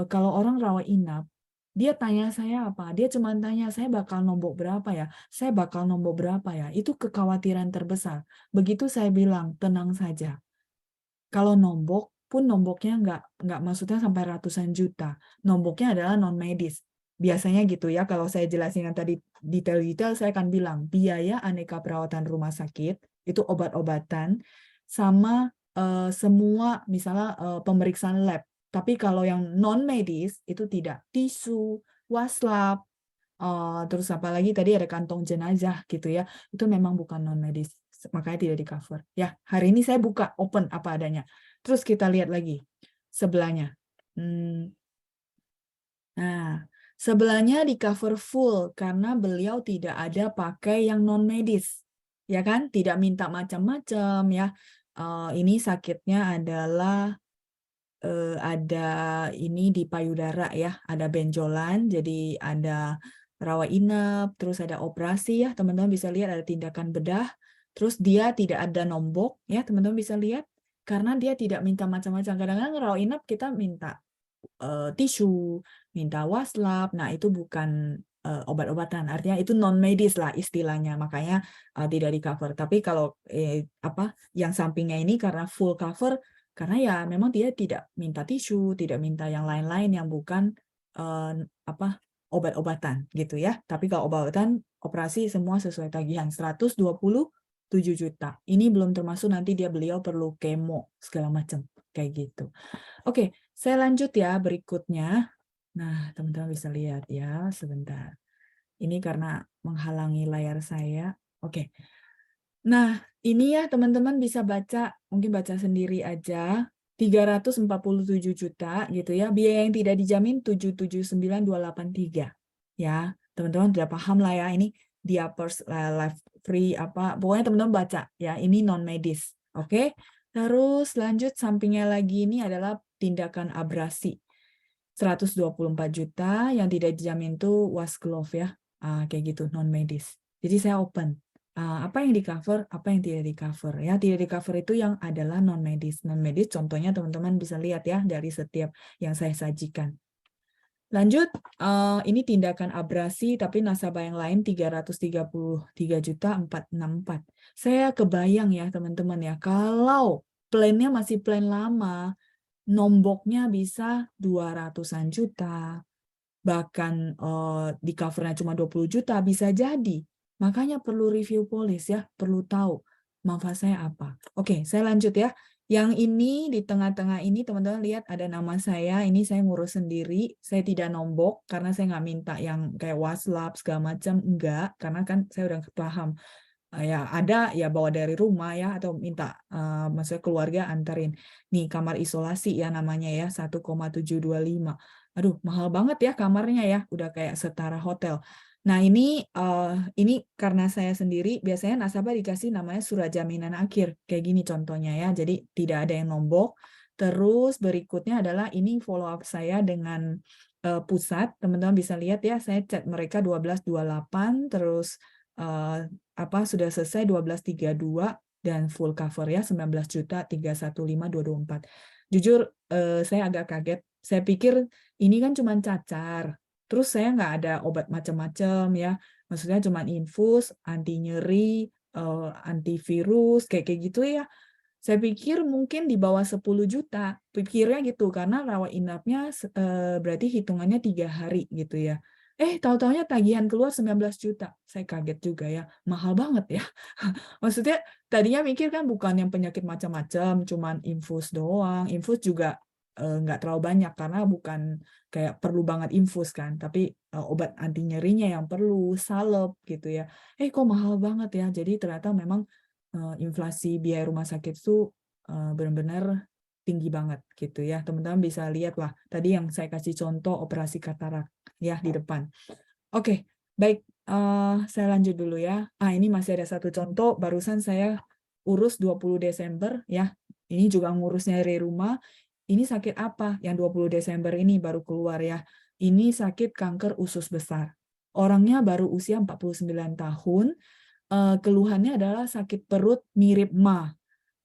kalau orang rawat inap, dia tanya saya apa? Dia cuma tanya, saya bakal nombok berapa ya? Saya bakal nombok berapa ya? Itu kekhawatiran terbesar. Begitu saya bilang, tenang saja. Kalau nombok pun nomboknya nggak maksudnya sampai ratusan juta. Nomboknya adalah non-medis. Biasanya gitu ya, kalau saya jelasin yang tadi detail-detail, saya akan bilang biaya aneka perawatan rumah sakit, itu obat-obatan, sama semua misalnya pemeriksaan lab. Tapi kalau yang non-medis, itu tidak. Tisu, waslab, terus apalagi tadi ada kantong jenazah gitu ya, itu memang bukan non-medis. Makanya tidak di-cover. Ya, hari ini saya buka open apa adanya. Terus kita lihat lagi sebelahnya. Nah, sebelahnya di-cover full karena beliau tidak ada pakai yang non-medis. Ya kan? Tidak minta macam-macam ya. Ini sakitnya adalah ada ini di payudara ya, ada benjolan, jadi ada rawat inap, terus ada operasi ya, teman-teman bisa lihat ada tindakan bedah, terus dia tidak ada nombok ya, teman-teman bisa lihat, karena dia tidak minta macam-macam. Kadang-kadang rawat inap kita minta tisu, minta waslap, nah itu bukan obat-obatan, artinya itu non-medis lah istilahnya, makanya tidak di-cover. Tapi kalau yang sampingnya ini karena full cover, karena ya memang dia tidak minta tisu, tidak minta yang lain-lain yang bukan obat-obatan gitu ya. Tapi kalau obat-obatan operasi semua sesuai tagihan 127 juta. Ini belum termasuk nanti beliau perlu kemo segala macam kayak gitu. Oke, saya lanjut ya berikutnya. Nah, teman-teman bisa lihat ya sebentar. Ini karena menghalangi layar saya. Oke. Nah, ini ya teman-teman bisa baca, mungkin baca sendiri aja. 347 juta gitu ya. Biaya yang tidak dijamin 779.283. Ya, teman-teman sudah paham lah ya. Ini diapers life free apa. Pokoknya teman-teman baca ya. Ini non medis. Oke. Terus lanjut sampingnya lagi ini adalah tindakan abrasi. 124 juta yang tidak dijamin tuh wash glove ya. Kayak gitu non medis. Jadi saya open. Apa yang di-cover, apa yang tidak di-cover ya. Tidak di-cover itu yang adalah non medis. Non medis contohnya teman-teman bisa lihat ya dari setiap yang saya sajikan. Lanjut, ini tindakan abrasi tapi nasabah yang lain 333.464. Saya kebayang ya teman-teman ya, kalau plannya masih plan lama, nomboknya bisa 200-an juta, bahkan di covernya cuma 20 juta, bisa jadi. Makanya perlu review polis ya, perlu tahu manfaat saya apa. Oke, saya lanjut ya. Yang ini di tengah-tengah ini teman-teman lihat ada nama saya, ini saya ngurus sendiri, saya tidak nombok karena saya nggak minta yang kayak waslap segala macam, enggak, karena kan saya udah paham ya ada ya bawa dari rumah ya atau minta maksudnya keluarga anterin. Nih kamar isolasi ya namanya ya 1,725. Aduh, mahal banget ya kamarnya ya, udah kayak setara hotel. Nah, ini karena saya sendiri biasanya nasabah dikasih namanya surat jaminan akhir. Kayak gini contohnya ya. Jadi tidak ada yang nombok. Terus berikutnya adalah ini follow up saya dengan pusat. Teman-teman bisa lihat ya, saya chat mereka 12.28 terus eh, sudah selesai 12.32 dan full cover ya 19.315.224. Jujur saya agak kaget. Saya pikir ini kan cuma cacar. Terus saya nggak ada obat macam-macam ya. Maksudnya cuma infus, anti nyeri, antivirus kayak kayak gitu ya. Saya pikir mungkin di bawah 10 juta, pikirnya gitu, karena rawat inapnya berarti hitungannya 3 hari gitu ya. Tahu-taunya tagihan keluar 19 juta. Saya kaget juga ya, mahal banget ya. Maksudnya tadinya mikir kan bukan yang penyakit macam-macam, cuman infus doang. Infus juga nggak terlalu banyak karena bukan kayak perlu banget infus kan, tapi obat anti nyerinya yang perlu, salep gitu ya. Kok mahal banget ya. Jadi ternyata memang inflasi biaya rumah sakit itu benar-benar tinggi banget gitu ya. Teman-teman bisa lihat lah tadi yang saya kasih contoh operasi katarak ya di depan. Oke, baik. Saya lanjut dulu ya. Ini masih ada satu contoh. Barusan saya urus 20 Desember ya. Ini juga ngurusnya dari rumah. Ini sakit apa? Yang 20 Desember ini baru keluar ya. Ini sakit kanker usus besar. Orangnya baru usia 49 tahun. Keluhannya adalah sakit perut mirip MA.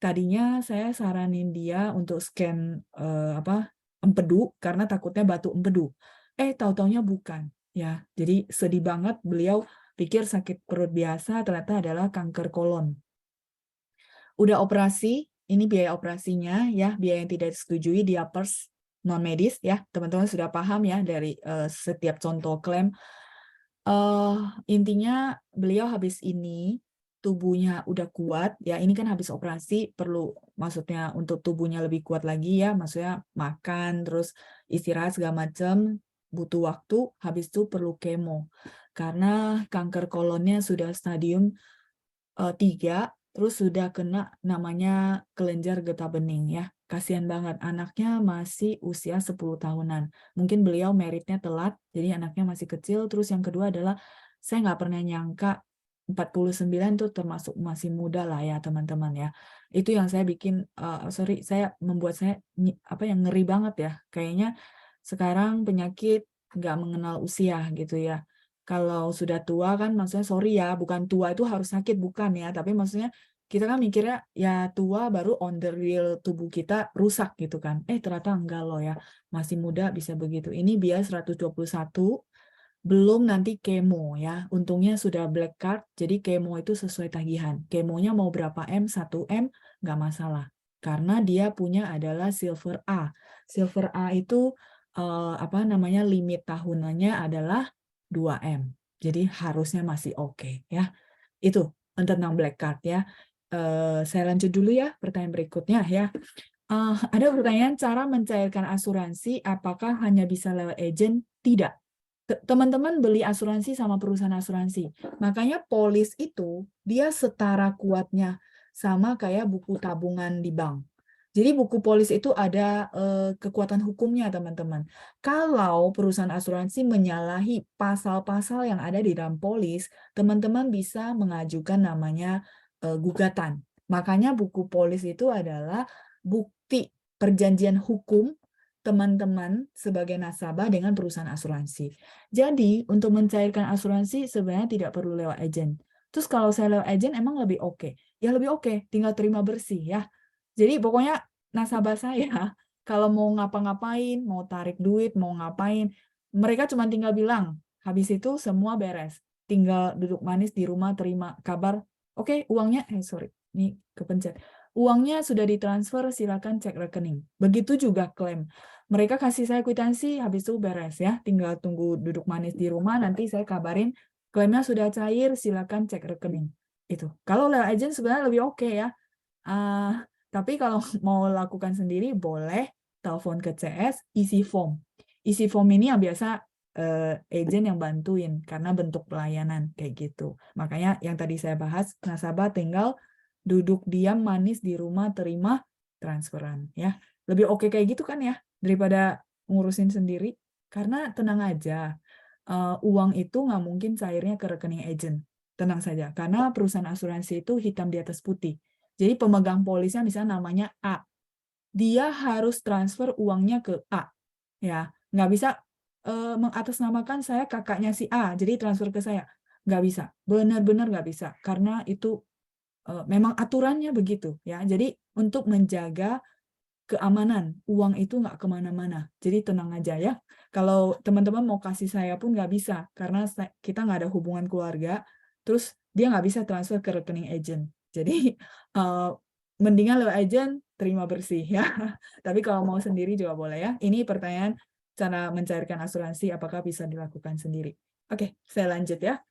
Tadinya saya saranin dia untuk scan empedu karena takutnya batu empedu. Tahu-taunya bukan ya. Jadi sedih banget, beliau pikir sakit perut biasa, ternyata adalah kanker kolon. Udah operasi, ini biaya operasinya ya, biaya yang tidak disetujui dia pers non medis ya. Teman-teman sudah paham ya dari setiap contoh klaim. Intinya beliau habis ini tubuhnya udah kuat ya, ini kan habis operasi perlu, maksudnya untuk tubuhnya lebih kuat lagi ya, maksudnya makan terus istirahat segala macam butuh waktu, habis itu perlu kemo karena kanker kolonnya sudah stadium 3, terus sudah kena namanya kelenjar getah bening ya. Kasihan banget, anaknya masih usia 10 tahunan. Mungkin beliau meritnya telat, jadi anaknya masih kecil. Terus yang kedua adalah, saya nggak pernah nyangka 49 tuh termasuk masih muda lah ya teman-teman ya. Itu yang saya bikin, membuat saya yang ngeri banget ya. Kayaknya sekarang penyakit nggak mengenal usia gitu ya. Kalau sudah tua kan maksudnya sorry ya, bukan tua itu harus sakit, bukan ya. Tapi maksudnya kita kan mikirnya ya tua baru on the real tubuh kita rusak gitu kan. Ternyata enggak loh ya. Masih muda bisa begitu. Ini biaya 121, belum nanti kemo ya. Untungnya sudah black card, jadi kemo itu sesuai tagihan. Kemonya mau berapa M, 1 M, nggak masalah. Karena dia punya adalah silver A. Silver A itu limit tahunannya adalah 2 M. Jadi harusnya masih oke ya. Itu tentang black card ya. Saya lanjut dulu ya pertanyaan berikutnya ya. Ada pertanyaan cara mencairkan asuransi apakah hanya bisa lewat agent? Tidak. Teman-teman beli asuransi sama perusahaan asuransi. Makanya polis itu dia setara kuatnya sama kayak buku tabungan di bank. Jadi buku polis itu ada kekuatan hukumnya, teman-teman. Kalau perusahaan asuransi menyalahi pasal-pasal yang ada di dalam polis, teman-teman bisa mengajukan namanya gugatan. Makanya buku polis itu adalah bukti perjanjian hukum teman-teman sebagai nasabah dengan perusahaan asuransi. Jadi, untuk mencairkan asuransi sebenarnya tidak perlu lewat agen. Terus kalau saya lewat agen emang lebih oke. Ya lebih oke, tinggal terima bersih ya. Jadi pokoknya nasabah saya kalau mau ngapa-ngapain, mau tarik duit, mau ngapain, mereka cuma tinggal bilang, habis itu semua beres. Tinggal duduk manis di rumah terima kabar, oke, uangnya, ini kepencet. Uangnya sudah ditransfer, silakan cek rekening. Begitu juga klaim. Mereka kasih saya kwitansi, habis itu beres ya. Tinggal tunggu duduk manis di rumah, nanti saya kabarin klaimnya sudah cair, silakan cek rekening. Itu. Kalau lewat agent sebenarnya lebih oke ya. Tapi kalau mau lakukan sendiri, boleh telepon ke CS, isi form. Isi form ini yang biasa agent yang bantuin karena bentuk pelayanan kayak gitu. Makanya yang tadi saya bahas, nasabah tinggal duduk diam manis di rumah terima transferan ya. Lebih oke kayak gitu kan ya daripada ngurusin sendiri. Karena tenang aja, uang itu nggak mungkin cairnya ke rekening agent. Tenang saja, karena perusahaan asuransi itu hitam di atas putih. Jadi pemegang polisnya misalnya namanya A, dia harus transfer uangnya ke A, ya nggak bisa mengatasnamakan saya kakaknya si A, jadi transfer ke saya, nggak bisa, benar-benar nggak bisa, karena itu memang aturannya begitu, ya. Jadi untuk menjaga keamanan, uang itu nggak kemana-mana. Jadi tenang aja ya. Kalau teman-teman mau kasih saya pun nggak bisa, karena kita nggak ada hubungan keluarga, terus dia nggak bisa transfer ke rekening agent. Jadi mendingan lewat agent, terima bersih ya. Tapi kalau mau sendiri juga boleh ya. Ini pertanyaan cara mencairkan asuransi, apakah bisa dilakukan sendiri. Oke, saya lanjut ya.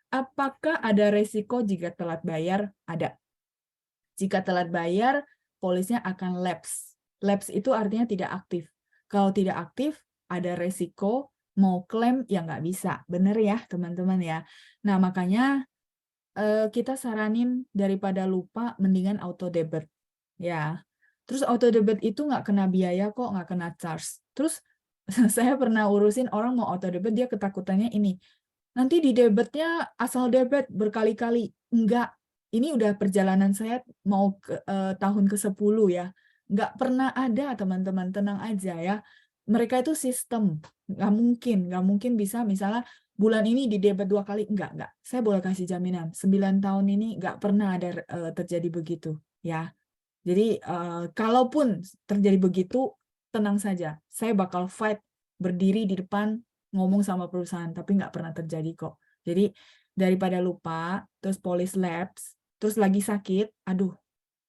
Apakah ada resiko jika telat bayar? Ada. Jika telat bayar, polisnya akan lapse. Lapse itu artinya tidak aktif. Kalau tidak aktif, ada resiko mau klaim ya nggak bisa. Bener ya, teman-teman ya. Nah, makanya kita saranin daripada lupa, mendingan auto debit. Ya. Terus auto debit itu nggak kena biaya kok, nggak kena charge. Terus saya pernah urusin orang mau auto debit, dia ketakutannya ini. Nanti di debitnya asal debit berkali-kali. Enggak. Ini udah perjalanan saya mau ke tahun ke-10 ya. Nggak pernah ada, teman-teman. Tenang aja ya. Mereka itu sistem. Nggak mungkin bisa misalnya bulan ini di debit 2 kali. Enggak. Saya boleh kasih jaminan. 9 tahun ini nggak pernah ada terjadi begitu. Ya. Jadi, kalaupun terjadi begitu, tenang saja. Saya bakal fight, berdiri di depan, ngomong sama perusahaan, tapi nggak pernah terjadi kok. Jadi, daripada lupa, terus polis lapse, terus lagi sakit, aduh,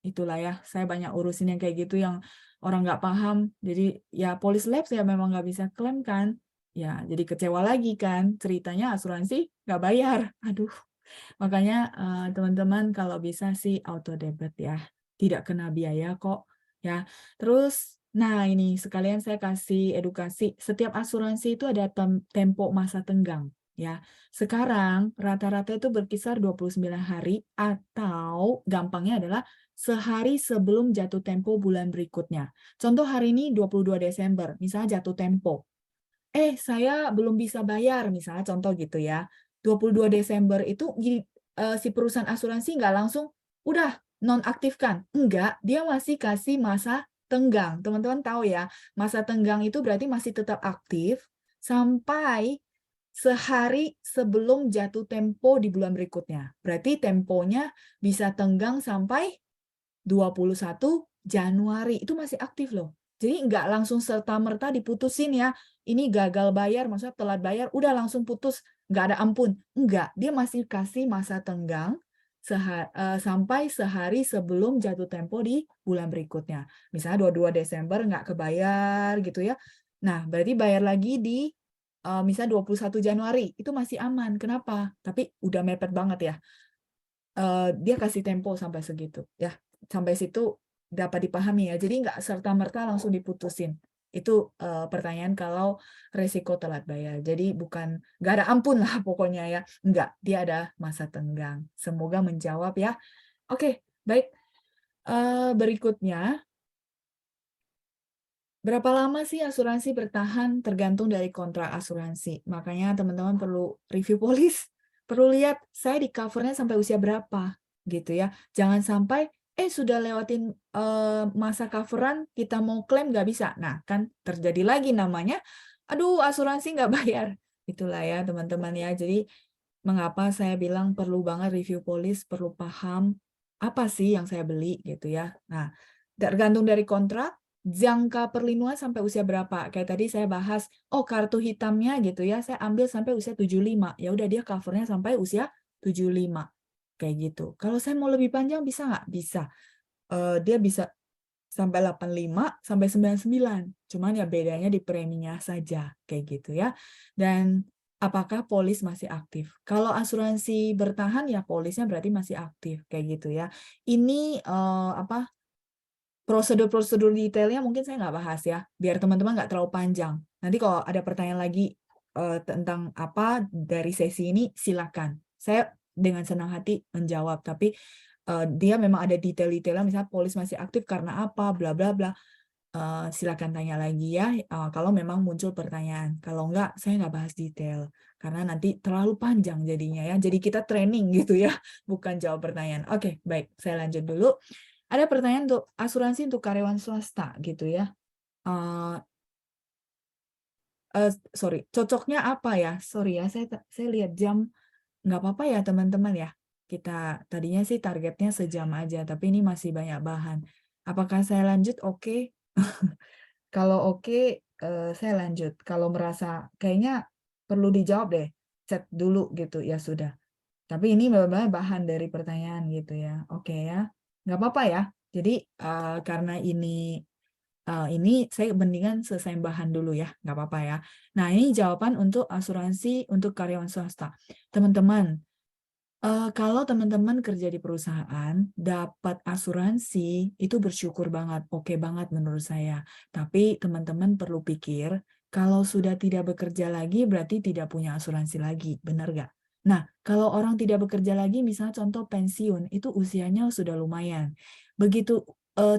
itulah ya, saya banyak urusin yang kayak gitu, yang orang nggak paham. Jadi, ya polis lapse ya memang nggak bisa klaim kan. Ya, jadi kecewa lagi kan, ceritanya asuransi nggak bayar. Aduh, makanya teman-teman kalau bisa sih auto debit ya, tidak kena biaya kok ya. Terus, nah ini sekalian saya kasih edukasi, setiap asuransi itu ada tempo masa tenggang ya. Sekarang rata-rata itu berkisar 29 hari atau gampangnya adalah sehari sebelum jatuh tempo bulan berikutnya. Contoh hari ini 22 Desember, misalnya jatuh tempo. Saya belum bisa bayar, misalnya contoh gitu ya. 22 Desember itu si perusahaan asuransi nggak langsung, udah nonaktifkan. Enggak, dia masih kasih masa tenggang. Teman-teman tahu ya, masa tenggang itu berarti masih tetap aktif sampai sehari sebelum jatuh tempo di bulan berikutnya. Berarti temponya bisa tenggang sampai 21 Januari, itu masih aktif loh. Jadi nggak langsung serta-merta diputusin ya, ini gagal bayar, maksudnya telat bayar, udah langsung putus, nggak ada ampun. Enggak, dia masih kasih masa tenggang sampai sehari sebelum jatuh tempo di bulan berikutnya. Misalnya 22 Desember nggak kebayar gitu ya. Nah, berarti bayar lagi di misalnya 21 Januari, itu masih aman. Kenapa? Tapi udah mepet banget ya. Dia kasih tempo sampai segitu ya. Sampai situ dapat dipahami ya. Jadi nggak serta-merta langsung diputusin. Itu pertanyaan kalau resiko telat bayar. Jadi bukan nggak ada ampun lah pokoknya ya. Nggak, dia ada masa tenggang. Semoga menjawab ya. Oke, baik. Berikutnya, berapa lama sih asuransi bertahan tergantung dari kontrak asuransi. Makanya teman-teman perlu review polis, perlu lihat saya di covernya sampai usia berapa gitu ya. Jangan sampai sudah lewatin masa coveran kita mau klaim nggak bisa. Nah kan terjadi lagi namanya, aduh asuransi nggak bayar. Itulah ya teman-teman ya. Jadi mengapa saya bilang perlu banget review polis, perlu paham apa sih yang saya beli gitu ya. Nah tergantung dari kontrak, jangka perlindungan sampai usia berapa? Kayak tadi saya bahas, kartu hitamnya gitu ya, saya ambil sampai usia 75. Ya udah dia covernya sampai usia 75. Kayak gitu. Kalau saya mau lebih panjang bisa nggak? Bisa. Dia bisa sampai 85 sampai 99. Cuman ya bedanya di preminya saja kayak gitu ya. Dan apakah polis masih aktif? Kalau asuransi bertahan ya polisnya berarti masih aktif kayak gitu ya. Ini apa? Prosedur-prosedur detailnya mungkin saya nggak bahas ya, biar teman-teman nggak terlalu panjang. Nanti kalau ada pertanyaan lagi tentang apa dari sesi ini, silakan. Saya dengan senang hati menjawab, tapi dia memang ada detail-detailnya, misalnya polis masih aktif karena apa, bla bla bla. Silakan tanya lagi ya, kalau memang muncul pertanyaan. Kalau enggak, saya nggak bahas detail, karena nanti terlalu panjang jadinya ya. Jadi kita training gitu ya, bukan jawab pertanyaan. Oke, baik, saya lanjut dulu. Ada pertanyaan untuk asuransi untuk karyawan swasta gitu ya. Eh sorry, cocoknya apa ya? Sorry ya, saya lihat jam. Nggak apa-apa ya teman-teman ya. Kita tadinya sih targetnya sejam aja, tapi ini masih banyak bahan. Apakah saya lanjut? Oke. Kalau oke, saya lanjut. Kalau merasa kayaknya perlu dijawab deh, chat dulu gitu, ya sudah. Tapi ini benar-benar bahan dari pertanyaan gitu ya. Oke ya, nggak apa-apa ya. Jadi karena ini saya mendingan selesai bahan dulu ya, nggak apa-apa ya. Nah ini jawaban untuk asuransi untuk karyawan swasta. Teman-teman, kalau teman-teman kerja di perusahaan, dapat asuransi, itu bersyukur banget, oke banget menurut saya. Tapi teman-teman perlu pikir, kalau sudah tidak bekerja lagi, berarti tidak punya asuransi lagi, benar nggak? Nah, kalau orang tidak bekerja lagi, misalnya contoh pensiun, itu usianya sudah lumayan. Begitu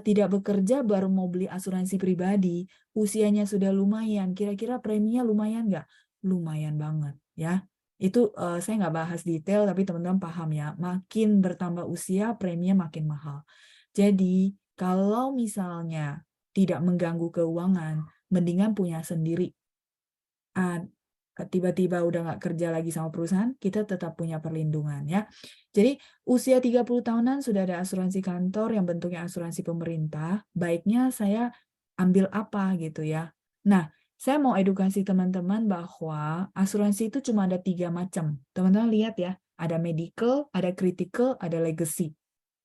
tidak bekerja, baru mau beli asuransi pribadi, usianya sudah lumayan, kira-kira preminya lumayan nggak? Lumayan banget, ya. Itu saya nggak bahas detail, tapi teman-teman paham ya. Makin bertambah usia, preminya makin mahal. Jadi, kalau misalnya tidak mengganggu keuangan, mendingan punya sendiri. Tiba-tiba udah nggak kerja lagi sama perusahaan, kita tetap punya perlindungan ya. Jadi, usia 30 tahunan sudah ada asuransi kantor yang bentuknya asuransi pemerintah, baiknya saya ambil apa gitu ya. Nah, saya mau edukasi teman-teman bahwa asuransi itu cuma ada 3 macam. Teman-teman lihat ya, ada medical, ada critical, ada legacy.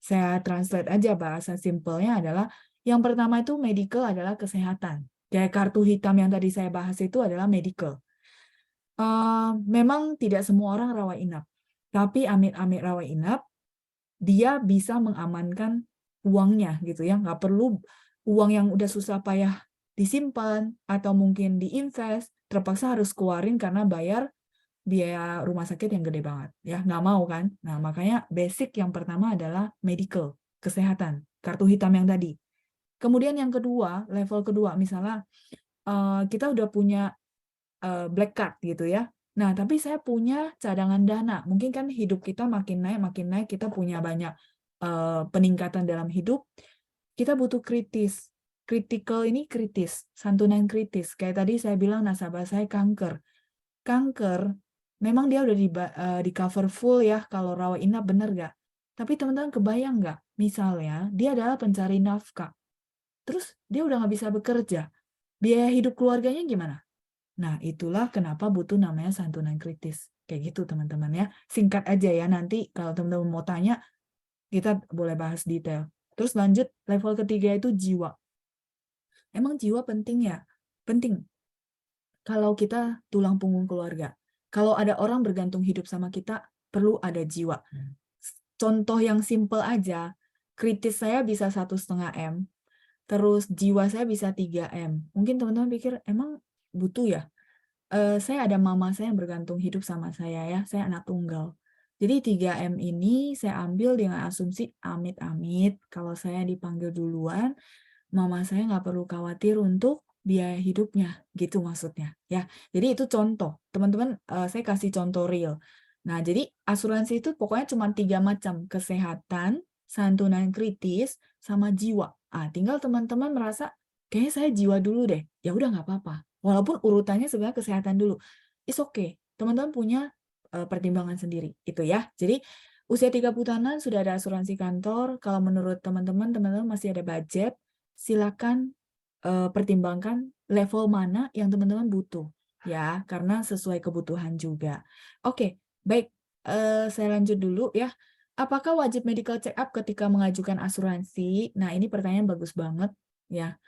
Saya translate aja bahasa simpelnya adalah, yang pertama itu medical adalah kesehatan. Kayak kartu hitam yang tadi saya bahas itu adalah medical. Memang tidak semua orang rawat inap, tapi amit-amit rawat inap, dia bisa mengamankan uangnya gitu ya, nggak perlu uang yang udah susah payah disimpan atau mungkin diinvest, terpaksa harus keluarin karena bayar biaya rumah sakit yang gede banget ya, nggak mau kan. Nah makanya basic yang pertama adalah medical, kesehatan, kartu hitam yang tadi. Kemudian yang kedua, level kedua, misalnya kita udah punya black card gitu ya. Nah, tapi saya punya cadangan dana. Mungkin kan hidup kita makin naik, kita punya banyak peningkatan dalam hidup. Kita butuh kritis. Critical ini kritis, santunan kritis. Kayak tadi saya bilang nasabah saya kanker. Kanker, memang dia udah di cover full ya kalau rawat inap, bener nggak? Tapi teman-teman kebayang nggak? Misalnya, dia adalah pencari nafkah. Terus dia udah nggak bisa bekerja. Biaya hidup keluarganya gimana? Nah, itulah kenapa butuh namanya santunan kritis. Kayak gitu, teman-teman ya. Singkat aja ya, nanti kalau teman-teman mau tanya, kita boleh bahas detail. Terus lanjut, level ketiga itu jiwa. Emang jiwa penting ya? Penting. Kalau kita tulang punggung keluarga. Kalau ada orang bergantung hidup sama kita, perlu ada jiwa. Contoh yang simple aja, kritis saya bisa 1,5 M, terus jiwa saya bisa 3 M. Mungkin teman-teman pikir, emang butuh ya? Saya ada mama saya yang bergantung hidup sama saya ya, saya anak tunggal. Jadi 3M ini saya ambil dengan asumsi amit-amit, kalau saya dipanggil duluan, mama saya nggak perlu khawatir untuk biaya hidupnya, gitu maksudnya ya. Jadi itu contoh, teman-teman, saya kasih contoh real. Nah, jadi asuransi itu pokoknya cuma 3 macam, kesehatan, santunan kritis, sama jiwa. Tinggal teman-teman merasa, kayaknya saya jiwa dulu deh, ya udah nggak apa-apa. Walaupun urutannya sebenarnya kesehatan dulu. It's okay. Teman-teman punya pertimbangan sendiri. Itu ya. Jadi usia 30 tahunan sudah ada asuransi kantor. Kalau menurut teman-teman, teman-teman masih ada budget, silakan pertimbangkan level mana yang teman-teman butuh. Ya, karena sesuai kebutuhan juga. Oke, baik. Saya lanjut dulu ya. Apakah wajib medical check up ketika mengajukan asuransi? Nah, ini pertanyaan bagus banget ya.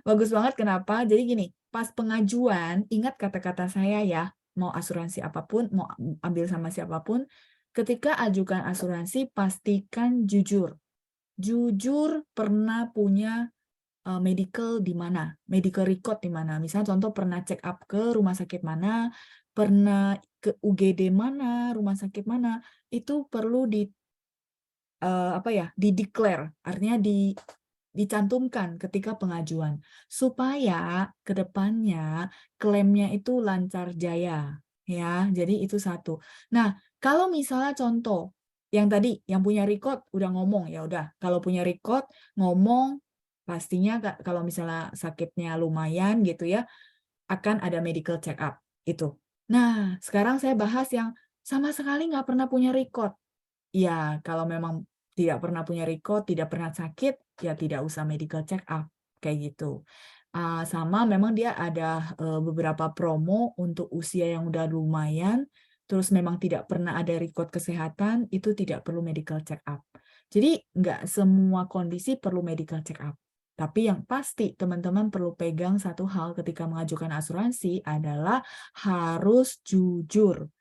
Bagus banget kenapa? Jadi gini, pas pengajuan, ingat kata-kata saya ya, mau asuransi apapun, mau ambil sama siapapun, ketika ajukan asuransi, pastikan jujur. jujur pernah punya medical di mana, medical record di mana. Misalnya contoh pernah check up ke rumah sakit mana, pernah ke UGD mana, rumah sakit mana, itu perlu di-declare, artinya dicantumkan ketika pengajuan supaya ke depannya klaimnya itu lancar jaya ya. Jadi itu satu. Nah, kalau misalnya contoh yang tadi yang punya record udah ngomong ya udah, kalau punya record ngomong pastinya kalau misalnya sakitnya lumayan gitu ya akan ada medical check up itu. Nah, sekarang saya bahas yang sama sekali nggak pernah punya record. Ya, kalau memang tidak pernah punya record, tidak pernah sakit, ya tidak usah medical check up, kayak gitu. Sama memang dia ada beberapa promo untuk usia yang udah lumayan, terus memang tidak pernah ada record kesehatan, itu tidak perlu medical check up. Jadi nggak semua kondisi perlu medical check up. Tapi yang pasti teman-teman perlu pegang satu hal ketika mengajukan asuransi adalah harus jujur.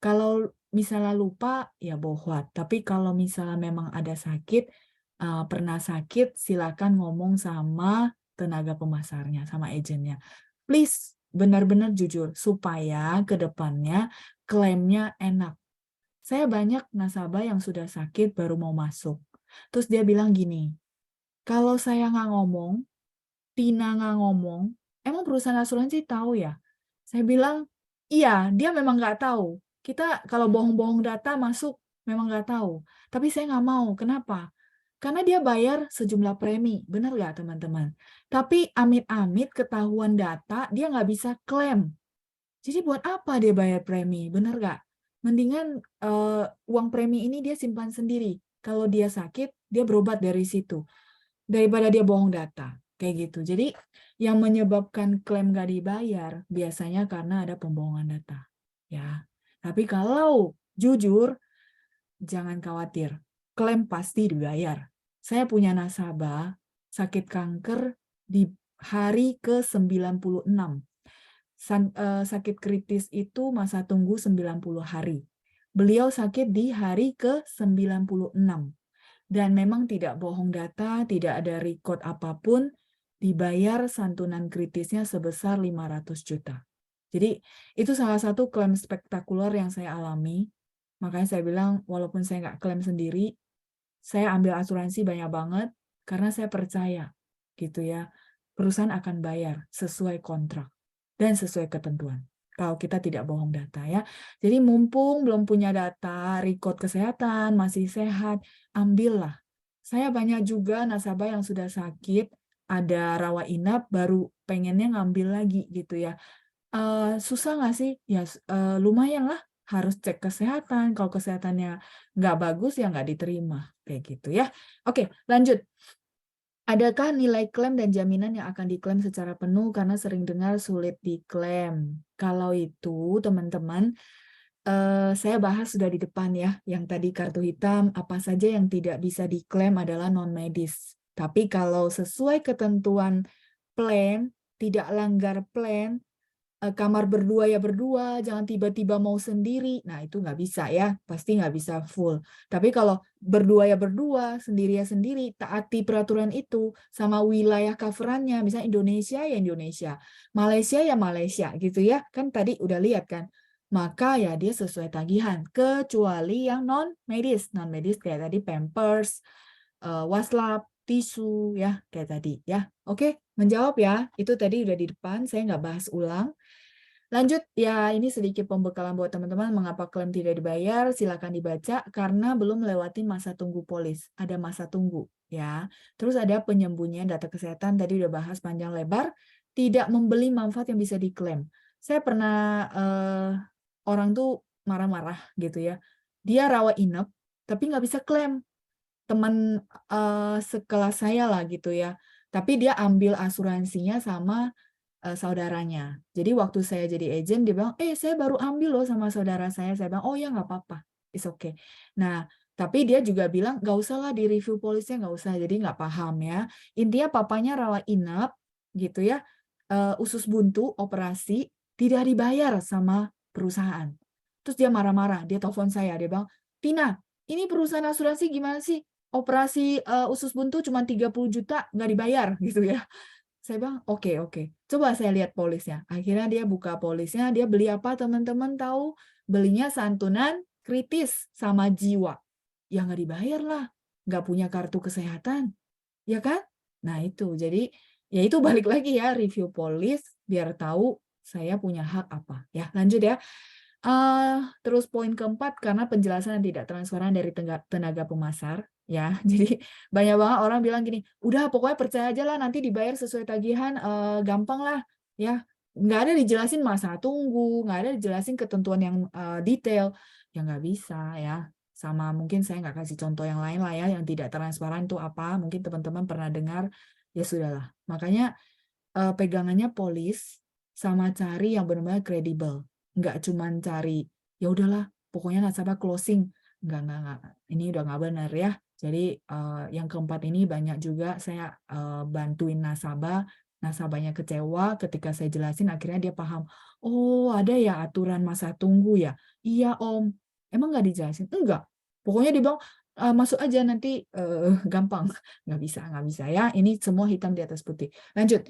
Kalau misalnya lupa, ya bohwat. Tapi kalau misalnya memang ada sakit, pernah sakit, silakan ngomong sama tenaga pemasarnya, sama agennya. Please, benar-benar jujur, supaya ke depannya klaimnya enak. Saya banyak nasabah yang sudah sakit baru mau masuk. Terus dia bilang gini, kalau saya nggak ngomong, Tina nggak ngomong, emang perusahaan asuransi tahu ya? Saya bilang, iya, dia memang nggak tahu. Kita kalau bohong-bohong data masuk, memang nggak tahu. Tapi saya nggak mau. Kenapa? Karena dia bayar sejumlah premi. Benar nggak, teman-teman? Tapi amit-amit ketahuan data, dia nggak bisa klaim. Jadi buat apa dia bayar premi? Benar nggak? Mendingan uang premi ini dia simpan sendiri. Kalau dia sakit, dia berobat dari situ daripada dia bohong data kayak gitu. Jadi yang menyebabkan klaim nggak dibayar biasanya karena ada pembohongan data ya. Tapi kalau jujur jangan khawatir, klaim pasti dibayar. Saya punya nasabah sakit kanker di hari ke-96. Sakit kritis itu masa tunggu 90 hari. Beliau sakit di hari ke-96. Dan memang tidak bohong data, tidak ada record apapun, dibayar santunan kritisnya sebesar 500 juta. Jadi itu salah satu klaim spektakuler yang saya alami. Makanya saya bilang, walaupun saya nggak klaim sendiri, saya ambil asuransi banyak banget, karena saya percaya gitu ya, perusahaan akan bayar sesuai kontrak dan sesuai ketentuan. Kalau kita tidak bohong data ya. Jadi mumpung belum punya data, record kesehatan, masih sehat, ambillah. Saya banyak juga nasabah yang sudah sakit, ada rawat inap, baru pengennya ngambil lagi gitu ya. Susah nggak sih? Ya lumayan lah, harus cek kesehatan. Kalau kesehatannya nggak bagus, ya nggak diterima. Kayak gitu ya. Oke, lanjut. Adakah nilai klaim dan jaminan yang akan diklaim secara penuh karena sering dengar sulit diklaim? Kalau itu, teman-teman, saya bahas sudah di depan ya, yang tadi kartu hitam, apa saja yang tidak bisa diklaim adalah non-medis. Tapi kalau sesuai ketentuan plan, tidak langgar plan, kamar berdua ya berdua, jangan tiba-tiba mau sendiri. Nah, itu nggak bisa ya, pasti nggak bisa full. Tapi kalau berdua ya berdua, sendiri ya sendiri, taati peraturan itu, sama wilayah coverannya, misalnya Indonesia ya Indonesia, Malaysia ya Malaysia, gitu ya. Kan tadi udah lihat kan. Maka ya dia sesuai tagihan, kecuali yang non-medis. Non-medis kayak tadi Pampers, waslap, tisu, ya kayak tadi ya. Oke, menjawab ya. Itu tadi udah di depan, saya nggak bahas ulang. Lanjut, ya ini sedikit pembekalan buat teman-teman mengapa klaim tidak dibayar, silakan dibaca karena belum melewati masa tunggu polis. Ada masa tunggu ya. Terus ada penyembunyian data kesehatan, tadi udah bahas panjang lebar, tidak membeli manfaat yang bisa diklaim. Saya pernah orang tuh marah-marah gitu ya. Dia rawat inap tapi nggak bisa klaim. Teman sekelas saya lah gitu ya. Tapi dia ambil asuransinya sama saudaranya. Jadi waktu saya jadi agent, dia bilang, saya baru ambil loh sama saudara saya. Saya bilang, oh ya nggak apa-apa, it's okay. Nah, tapi dia juga bilang, nggak usah lah di review polisnya, nggak usah. Jadi nggak paham ya. Intinya papanya rawat inap, gitu ya, usus buntu, operasi, tidak dibayar sama perusahaan. Terus dia marah-marah, dia telepon saya, dia bilang, Tina, ini perusahaan asuransi gimana sih? operasi usus buntu cuma 30 juta nggak dibayar gitu ya. Saya bilang, oke, oke. Coba saya lihat polisnya. Akhirnya dia buka polisnya, dia beli apa teman-teman tahu? Belinya santunan kritis sama jiwa. Ya nggak dibayar lah. Nggak punya kartu kesehatan. Ya kan? Nah itu, jadi ya itu balik lagi ya, review polis biar tahu saya punya hak apa. Ya lanjut ya. Terus poin keempat, karena penjelasan yang tidak transparan dari tenaga pemasar, ya. Jadi banyak banget orang bilang gini, udah pokoknya percaya aja lah, nanti dibayar sesuai tagihan, gampang lah, ya. Nggak ada dijelasin masa tunggu, nggak ada dijelasin ketentuan yang detail, ya nggak bisa ya. Sama mungkin saya nggak kasih contoh yang lain lah ya, yang tidak transparan itu apa, mungkin teman-teman pernah dengar, ya sudahlah. Makanya pegangannya polis sama cari yang benar-benar kredibel. Nggak cuman cari, ya udahlah, pokoknya nasabah closing. Nggak. Ini udah nggak benar ya. Jadi yang keempat ini banyak juga saya bantuin nasabahnya kecewa ketika saya jelasin, akhirnya dia paham. Oh, ada ya aturan masa tunggu ya? Iya, Om. Emang nggak dijelasin? Enggak. Pokoknya dia bilang, masuk aja nanti gampang. Nggak bisa ya. Ini semua hitam di atas putih. Lanjut.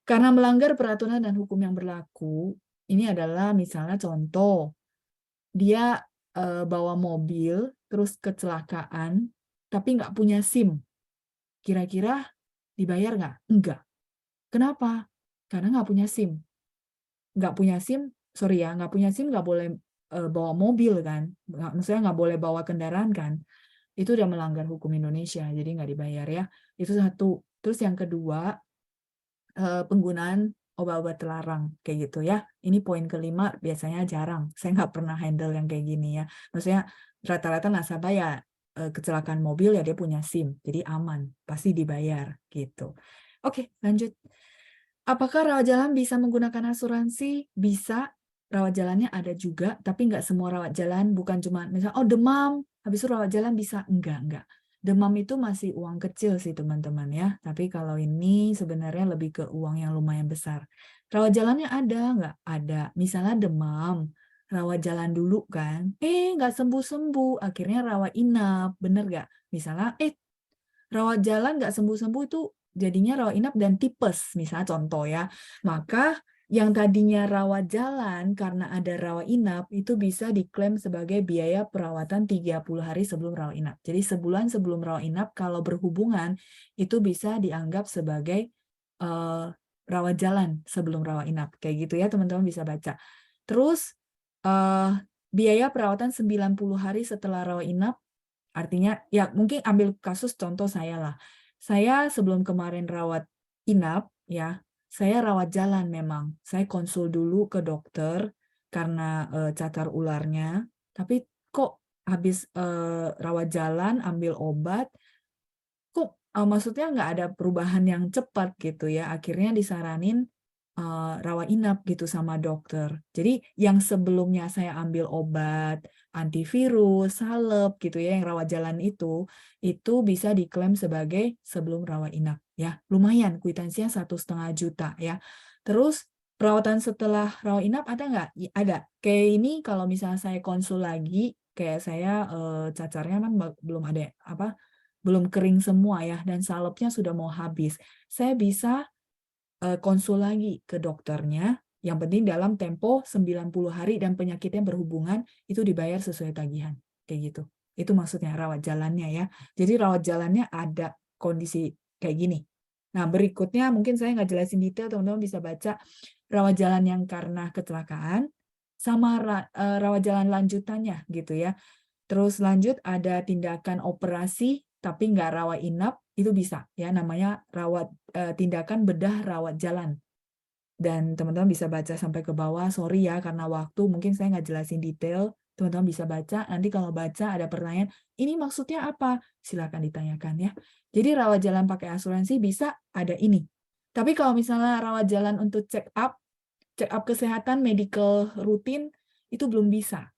Karena melanggar peraturan dan hukum yang berlaku, ini adalah misalnya contoh, dia bawa mobil, terus kecelakaan, tapi nggak punya SIM. Kira-kira dibayar nggak? Enggak. Kenapa? Karena nggak punya SIM. Nggak punya SIM, sorry ya, nggak punya SIM nggak boleh bawa mobil kan. Maksudnya nggak boleh bawa kendaraan kan. Itu udah melanggar hukum Indonesia, jadi nggak dibayar ya. Itu satu. Terus yang kedua, penggunaan obat-obat terlarang kayak gitu ya. Ini poin kelima, biasanya jarang. Saya nggak pernah handle yang kayak gini ya. Maksudnya rata-rata nasabah ya kecelakaan mobil ya dia punya SIM, jadi aman, pasti dibayar gitu. Oke, lanjut. Apakah rawat jalan bisa menggunakan asuransi? Bisa. Rawat jalannya ada juga, tapi nggak semua rawat jalan, bukan cuma misalnya, oh demam, habis itu rawat jalan bisa. Enggak. Demam itu masih uang kecil sih teman-teman ya, tapi kalau ini sebenarnya lebih ke uang yang lumayan besar. Rawat jalannya ada nggak? Ada. Misalnya demam, rawat jalan dulu kan, nggak sembuh-sembuh, akhirnya rawat inap, bener nggak? Misalnya, rawat jalan nggak sembuh-sembuh itu jadinya rawat inap dan tipes, misalnya contoh ya. Maka yang tadinya rawat jalan karena ada rawat inap itu bisa diklaim sebagai biaya perawatan 30 hari sebelum rawat inap. Jadi sebulan sebelum rawat inap kalau berhubungan itu bisa dianggap sebagai rawat jalan sebelum rawat inap. Kayak gitu ya teman-teman bisa baca. Terus biaya perawatan 90 hari setelah rawat inap. Artinya, ya mungkin ambil kasus contoh saya lah. Saya sebelum kemarin rawat inap, ya, saya rawat jalan memang. Saya konsul dulu ke dokter karena cacar ularnya. Tapi kok habis rawat jalan, ambil obat, kok maksudnya nggak ada perubahan yang cepat gitu ya. Akhirnya disaranin rawat inap gitu sama dokter. Jadi yang sebelumnya saya ambil obat antivirus, salep gitu ya, yang rawat jalan itu bisa diklaim sebagai sebelum rawat inap ya. Lumayan, kwitansinya 1,5 juta ya. Terus perawatan setelah rawat inap ada nggak? Ada. Kayak ini kalau misalnya saya konsul lagi, kayak saya cacarnya kan belum ada apa, belum kering semua ya, dan salepnya sudah mau habis. Saya bisa konsul lagi ke dokternya, yang penting dalam tempo 90 hari dan penyakitnya berhubungan, itu dibayar sesuai tagihan. Kayak gitu. Itu maksudnya rawat jalannya ya. Jadi rawat jalannya ada kondisi kayak gini. Nah, berikutnya mungkin saya nggak jelasin detail, teman-teman bisa baca rawat jalan yang karena kecelakaan, sama rawat jalan lanjutannya gitu ya. Terus lanjut ada tindakan operasi tapi nggak rawat inap, itu bisa ya, namanya tindakan bedah rawat jalan. Dan teman-teman bisa baca sampai ke bawah. Sorry ya karena waktu mungkin saya nggak jelasin detail. Teman-teman bisa baca. Nanti kalau baca ada pertanyaan, ini maksudnya apa? Silakan ditanyakan ya. Jadi rawat jalan pakai asuransi bisa ada ini. Tapi kalau misalnya rawat jalan untuk check up kesehatan medical rutin itu belum bisa.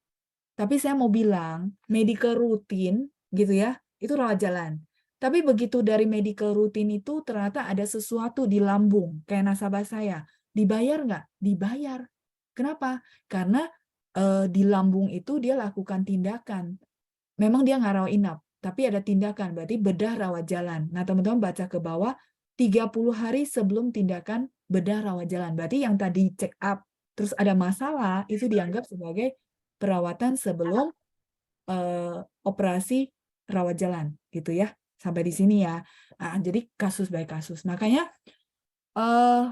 Tapi saya mau bilang, medical rutin gitu ya, itu rawat jalan. Tapi begitu dari medical rutin itu ternyata ada sesuatu di lambung, kayak nasabah saya. Dibayar nggak? Dibayar. Kenapa? Karena di lambung itu dia lakukan tindakan. Memang dia nggak rawat inap, tapi ada tindakan, berarti bedah rawat jalan. Nah, teman-teman baca ke bawah, 30 hari sebelum tindakan bedah rawat jalan. Berarti yang tadi check up, terus ada masalah, itu dianggap sebagai perawatan sebelum operasi rawat jalan, gitu ya. Sampai di sini ya. Nah, jadi kasus by kasus. Makanya,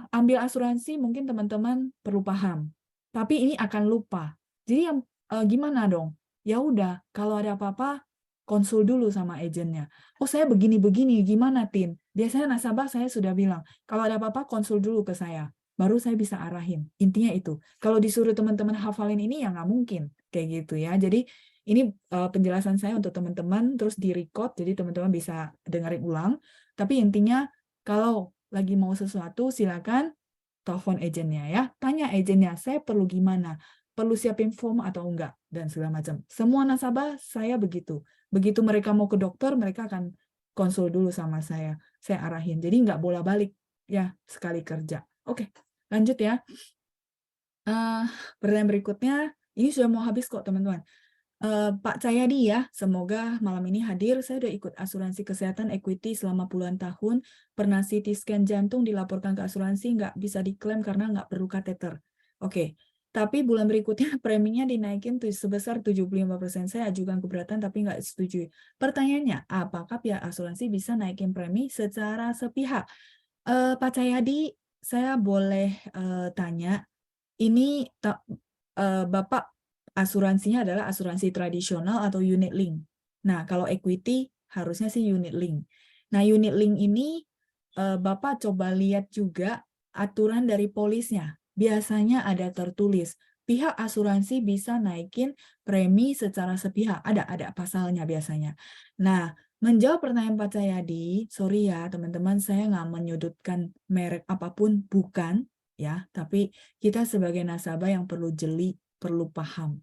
ambil asuransi mungkin teman-teman perlu paham. Tapi ini akan lupa. Jadi yang gimana dong? Ya udah, kalau ada apa-apa, konsul dulu sama agennya. Oh, saya begini-begini, gimana, Tin? Biasanya nasabah saya sudah bilang, kalau ada apa-apa, konsul dulu ke saya. Baru saya bisa arahin. Intinya itu. Kalau disuruh teman-teman hafalin ini, ya nggak mungkin. Kayak gitu ya. Jadi, ini penjelasan saya untuk teman-teman, terus di-record, jadi teman-teman bisa dengerin ulang. Tapi intinya, kalau lagi mau sesuatu, silakan telepon agennya ya. Tanya agennya, saya perlu gimana? Perlu siapin form atau enggak? Dan segala macam. Semua nasabah saya begitu. Begitu mereka mau ke dokter, mereka akan konsul dulu sama saya. Saya arahin. Jadi nggak bola-balik ya sekali kerja. Oke, lanjut ya. Pertanyaan berikutnya, ini sudah mau habis kok teman-teman. Pak Cahyadi ya, semoga malam ini hadir. Saya udah ikut asuransi kesehatan equity selama puluhan tahun. Pernah CT scan jantung dilaporkan ke asuransi, nggak bisa diklaim karena nggak perlu kateter. Oke, tapi bulan berikutnya preminya dinaikin sebesar 75%. Saya ajukan keberatan tapi nggak setuju. Pertanyaannya, apakah pihak asuransi bisa naikin premi secara sepihak? Pak Cahyadi, saya boleh tanya, ini Bapak asuransinya adalah asuransi tradisional atau unit link. Nah, kalau equity harusnya sih unit link. Nah, unit link ini Bapak coba lihat juga aturan dari polisnya. Biasanya ada tertulis, pihak asuransi bisa naikin premi secara sepihak. Ada pasalnya biasanya. Nah, menjawab pertanyaan Pak Cahyadi, sorry ya teman-teman, saya nggak menyudutkan merek apapun, bukan ya, tapi kita sebagai nasabah yang perlu jeli, perlu paham.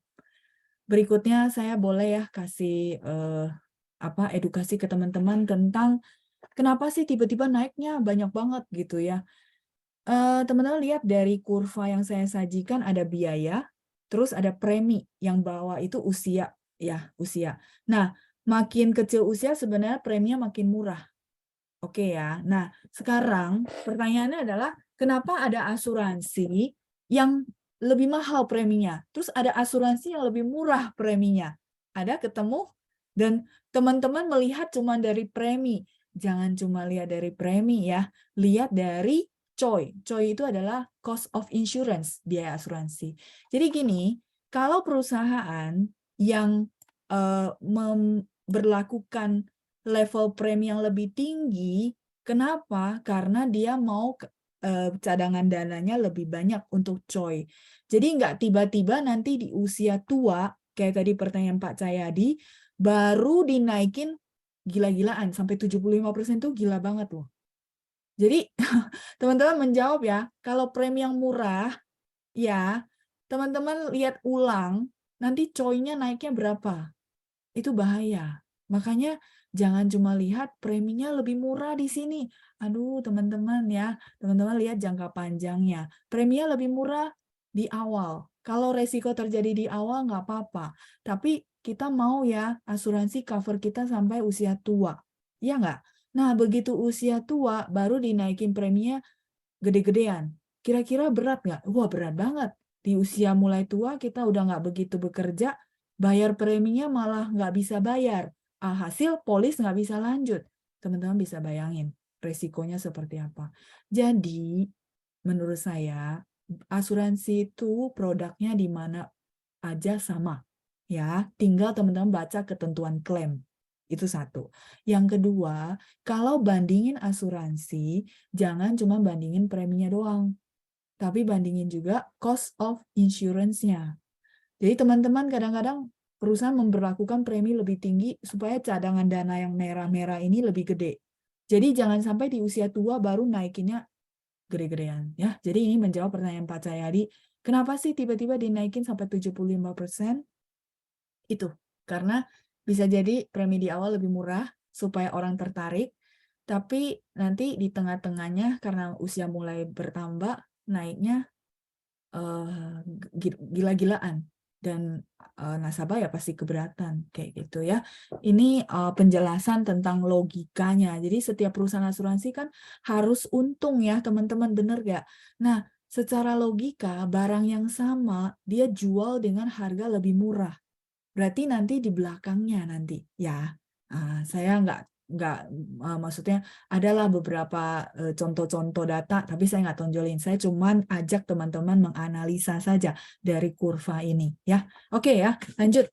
Berikutnya saya boleh ya kasih edukasi ke teman-teman tentang kenapa sih tiba-tiba naiknya banyak banget gitu ya. Teman-teman lihat dari kurva yang saya sajikan ada biaya, terus ada premi yang bawah itu usia ya, usia. Nah, makin kecil usia sebenarnya preminya makin murah. Oke ya. Nah, sekarang pertanyaannya adalah kenapa ada asuransi yang lebih mahal preminya, terus ada asuransi yang lebih murah preminya. Ada ketemu dan teman-teman melihat cuma dari premi. Jangan cuma lihat dari premi ya, lihat dari COI. COI itu adalah cost of insurance, biaya asuransi. Jadi gini, kalau perusahaan yang berlakukan level premi yang lebih tinggi. Kenapa? Karena dia mau cadangan dananya lebih banyak untuk COI. Jadi nggak tiba-tiba nanti di usia tua, kayak tadi pertanyaan Pak Cahyadi, baru dinaikin gila-gilaan. Sampai 75% tuh gila banget loh. Jadi teman-teman menjawab ya, kalau premi yang murah, ya teman-teman lihat ulang, nanti COI-nya naiknya berapa. Itu bahaya. Makanya jangan cuma lihat preminya lebih murah di sini. Aduh, teman-teman ya, teman-teman lihat jangka panjangnya. Preminya lebih murah di awal. Kalau resiko terjadi di awal nggak apa-apa. Tapi kita mau ya asuransi cover kita sampai usia tua. Iya nggak? Nah, begitu usia tua baru dinaikin preminya gede-gedean. Kira-kira berat nggak? Wah, berat banget. Di usia mulai tua kita udah nggak begitu bekerja, bayar preminya malah nggak bisa bayar. Hasil polis nggak bisa lanjut. Teman-teman bisa bayangin resikonya seperti apa. Jadi, menurut saya, asuransi itu produknya di mana aja sama. Ya, tinggal teman-teman baca ketentuan klaim. Itu satu. Yang kedua, kalau bandingin asuransi, jangan cuma bandingin preminya doang, tapi bandingin juga cost of insurance-nya. Jadi teman-teman kadang-kadang perusahaan memberlakukan premi lebih tinggi supaya cadangan dana yang merah-merah ini lebih gede. Jadi jangan sampai di usia tua baru naikinnya gede-gedean. Ya. Jadi ini menjawab pertanyaan Pak Cahyadi, kenapa sih tiba-tiba dinaikin sampai 75%? Itu. Karena bisa jadi premi di awal lebih murah supaya orang tertarik, tapi nanti di tengah-tengahnya karena usia mulai bertambah, naiknya gila-gilaan. dan nasabah ya pasti keberatan kayak gitu ya. Ini penjelasan tentang logikanya. Jadi setiap perusahaan asuransi kan harus untung ya teman-teman, bener gak? Nah, secara logika barang yang sama dia jual dengan harga lebih murah. Berarti nanti di belakangnya nanti ya. Saya maksudnya adalah beberapa contoh-contoh data, tapi saya nggak tonjolin. Saya cuman ajak teman-teman menganalisa saja dari kurva ini ya. Oke ya, lanjut.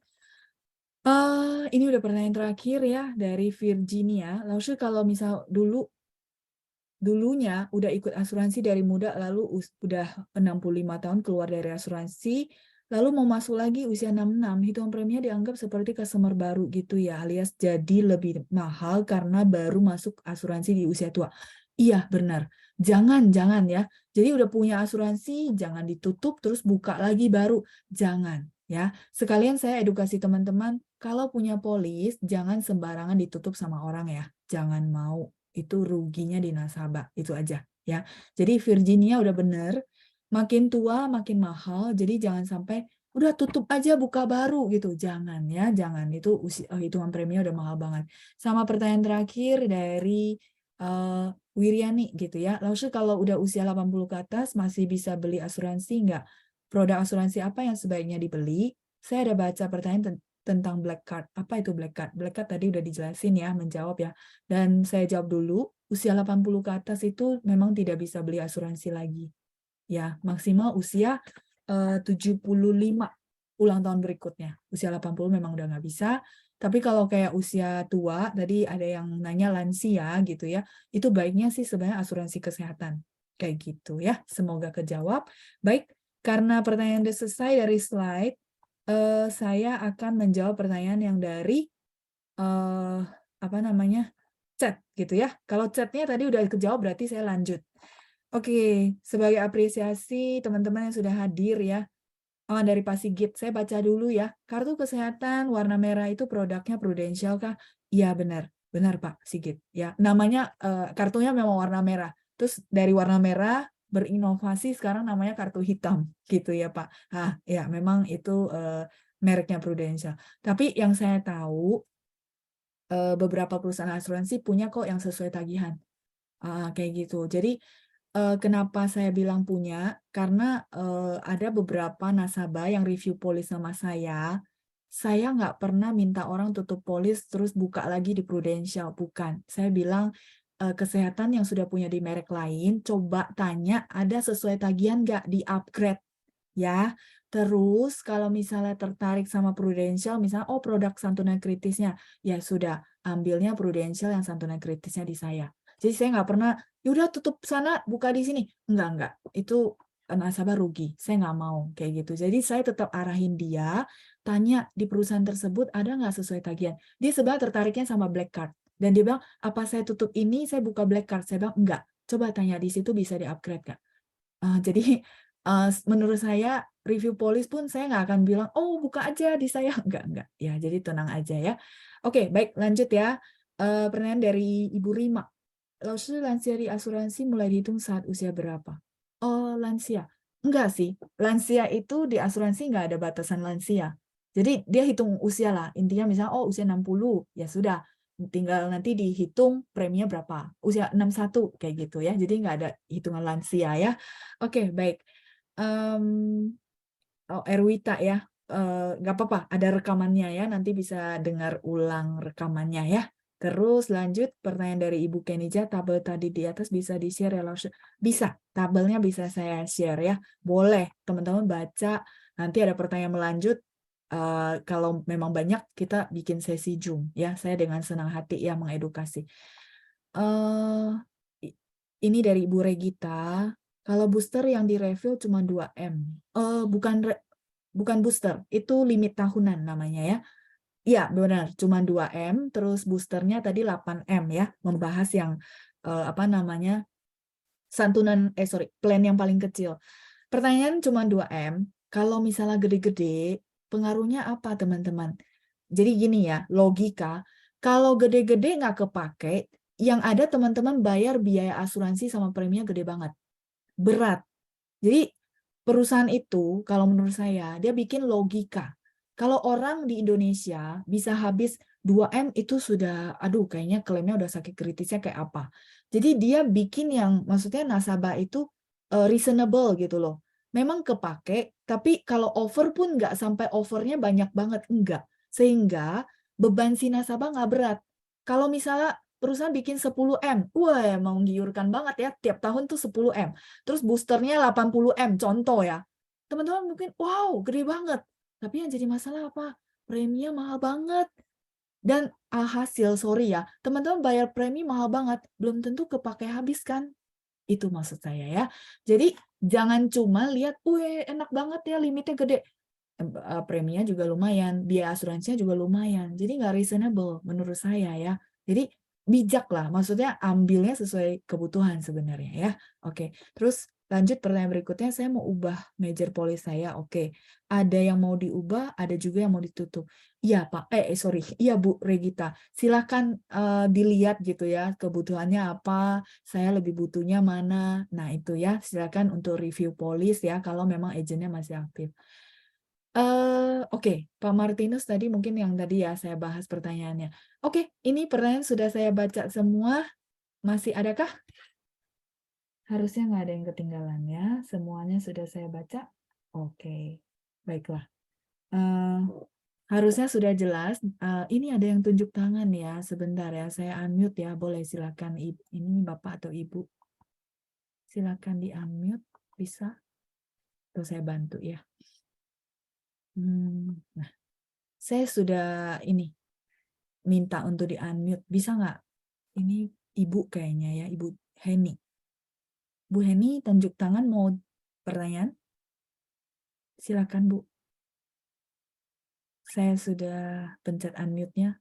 Ini udah pertanyaan terakhir ya dari Virginia. Lalu kalau misal dulunya udah ikut asuransi dari muda, lalu udah 65 tahun keluar dari asuransi, lalu mau masuk lagi usia 66, hitungan preminya dianggap seperti customer baru gitu ya, alias jadi lebih mahal karena baru masuk asuransi di usia tua. Iya, benar. Jangan ya. Jadi udah punya asuransi, jangan ditutup terus buka lagi baru. Jangan ya. Sekalian saya edukasi teman-teman, kalau punya polis, jangan sembarangan ditutup sama orang ya. Jangan mau. Itu ruginya di nasabah. Itu aja ya. Jadi Virginia udah bener, makin tua makin mahal, jadi jangan sampai udah tutup aja buka baru gitu. Jangan ya, jangan. Itu hitungan preminya udah mahal banget. Sama pertanyaan terakhir dari Wiriani gitu ya. Lalu kalau udah usia 80 ke atas masih bisa beli asuransi nggak? Produk asuransi apa yang sebaiknya dibeli? Saya ada baca pertanyaan tentang black card. Apa itu black card? Black card tadi udah dijelasin ya, menjawab ya. Dan saya jawab dulu, usia 80 ke atas itu memang tidak bisa beli asuransi lagi. Ya, maksimal usia 75 ulang tahun berikutnya. Usia 80 memang udah nggak bisa. Tapi kalau kayak usia tua, tadi ada yang nanya lansia gitu ya, itu baiknya sih sebenarnya asuransi kesehatan. Kayak gitu ya, semoga kejawab. Baik, karena pertanyaan udah selesai dari slide, saya akan menjawab pertanyaan yang dari apa namanya, chat gitu ya. Kalau chatnya tadi udah kejawab berarti saya lanjut. Oke, sebagai apresiasi teman-teman yang sudah hadir ya, dari Pak Sigit, saya baca dulu ya. Kartu kesehatan warna merah itu produknya Prudential kah? Iya benar, benar Pak Sigit. Ya, namanya kartunya memang warna merah. Terus dari warna merah berinovasi sekarang namanya kartu hitam, gitu ya Pak. Ya memang itu mereknya Prudential. Tapi yang saya tahu beberapa perusahaan asuransi punya kok yang sesuai tagihan. Kayak gitu. Jadi kenapa saya bilang punya? Karena ada beberapa nasabah yang review polis sama saya nggak pernah minta orang tutup polis terus buka lagi di Prudential, bukan. Saya bilang kesehatan yang sudah punya di merek lain, coba tanya ada sesuai tagihan nggak di upgrade ya. Terus kalau misalnya tertarik sama Prudential, misalnya produk santunan kritisnya, ya sudah ambilnya Prudential yang santunan kritisnya di saya. Jadi saya nggak pernah, yaudah tutup sana, buka di sini. Enggak. Itu nasabah rugi. Saya nggak mau kayak gitu. Jadi saya tetap arahin dia, tanya di perusahaan tersebut ada nggak sesuai tagihan. Dia sebenarnya tertariknya sama black card. Dan dia bilang, apa saya tutup ini, saya buka black card. Saya bilang, enggak. Coba tanya di situ bisa di-upgrade nggak? Jadi menurut saya review polis pun saya nggak akan bilang, oh buka aja di saya. Enggak. Ya, jadi tenang aja ya. Oke, baik lanjut ya. Pertanyaan dari Ibu Rima. Lalu lansia di asuransi mulai dihitung saat usia berapa? Oh, lansia. Enggak sih. Lansia itu di asuransi nggak ada batasan lansia. Jadi dia hitung usia lah. Intinya misalnya, usia 60, ya sudah. Tinggal nanti dihitung preminya berapa. Usia 61, kayak gitu ya. Jadi nggak ada hitungan lansia ya. Oke, baik. Erwita ya. Nggak apa-apa, ada rekamannya ya. Nanti bisa dengar ulang rekamannya ya. Terus lanjut pertanyaan dari Ibu Kenija, tabel tadi di atas bisa di-share ya? Bisa, tabelnya bisa saya share ya. Boleh, teman-teman baca. Nanti ada pertanyaan melanjut. Kalau memang banyak, kita bikin sesi Zoom ya. Saya dengan senang hati ya mengedukasi. Ini dari Ibu Regita. Kalau booster yang di-refill cuma 2M. Bukan booster, itu limit tahunan namanya ya. Iya, benar, cuma 2M, terus boosternya tadi 8M ya, membahas yang plan yang paling kecil. Pertanyaan cuma 2M, kalau misalnya gede-gede, pengaruhnya apa teman-teman? Jadi gini ya, logika, kalau gede-gede nggak kepake, yang ada teman-teman bayar biaya asuransi sama preminya gede banget. Berat. Jadi perusahaan itu, kalau menurut saya, dia bikin logika. Kalau orang di Indonesia bisa habis 2M itu sudah, aduh kayaknya klaimnya udah sakit kritisnya kayak apa. Jadi dia bikin yang, maksudnya nasabah itu reasonable gitu loh. Memang kepake, tapi kalau over pun nggak sampai overnya banyak banget, enggak. Sehingga beban si nasabah nggak berat. Kalau misalnya perusahaan bikin 10M, wah menggiurkan banget ya, tiap tahun tuh 10M. Terus boosternya 80M, contoh ya. Teman-teman mungkin, wow, gede banget. Tapi yang jadi masalah apa? Preminya mahal banget. Dan hasil, sorry ya, teman-teman bayar premi mahal banget, belum tentu kepake habis kan? Itu maksud saya ya. Jadi jangan cuma lihat, wih enak banget ya, limitnya gede. Preminya juga lumayan, biaya asuransinya juga lumayan. Jadi nggak reasonable menurut saya ya. Jadi bijak lah, maksudnya ambilnya sesuai kebutuhan sebenarnya ya. Oke, terus lanjut pertanyaan berikutnya, saya mau ubah major polis saya. Oke, ada yang mau diubah, ada juga yang mau ditutup. Iya Pak, sorry, iya Bu Regita. Silakan dilihat gitu ya, kebutuhannya apa, saya lebih butuhnya mana. Nah itu ya, silakan untuk review polis ya, kalau memang agentnya masih aktif. Oke, Pak Martinus tadi mungkin yang tadi ya saya bahas pertanyaannya. Oke, ini pertanyaan sudah saya baca semua. Masih adakah? Harusnya nggak ada yang ketinggalan ya. Semuanya sudah saya baca. Oke, baiklah. Eh, harusnya sudah jelas. Ini ada yang tunjuk tangan ya. Sebentar ya, saya unmute ya. Boleh silakan. Ini Bapak atau Ibu. Silakan di-unmute. Bisa? Tuh saya bantu ya. Nah, saya sudah ini minta untuk di-unmute. Bisa nggak? Ini Ibu kayaknya ya, Ibu Heni. Bu Heni, tunjuk tangan mau pertanyaan? Silakan Bu. Saya sudah pencet unmute-nya.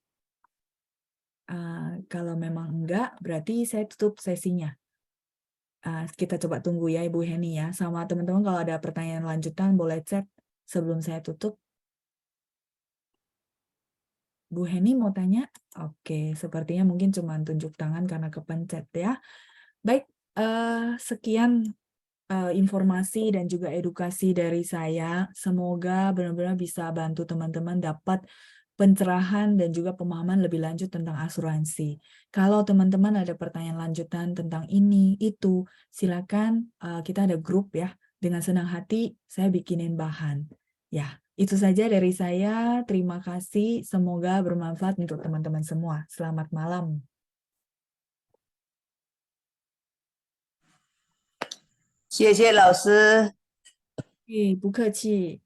Kalau memang enggak, berarti saya tutup sesinya. Kita coba tunggu ya Ibu Heni ya. Sama teman-teman kalau ada pertanyaan lanjutan boleh chat sebelum saya tutup. Bu Heni mau tanya? Oke, sepertinya mungkin cuma tunjuk tangan karena kepencet ya. Baik, sekian informasi dan juga edukasi dari saya. Semoga benar-benar bisa bantu teman-teman dapat pencerahan dan juga pemahaman lebih lanjut tentang asuransi. Kalau teman-teman ada pertanyaan lanjutan tentang ini, itu, silakan kita ada grup ya. Dengan senang hati saya bikinin bahan. Ya, itu saja dari saya. Terima kasih. Semoga bermanfaat untuk teman-teman semua. Selamat malam. 谢谢老师。不客气。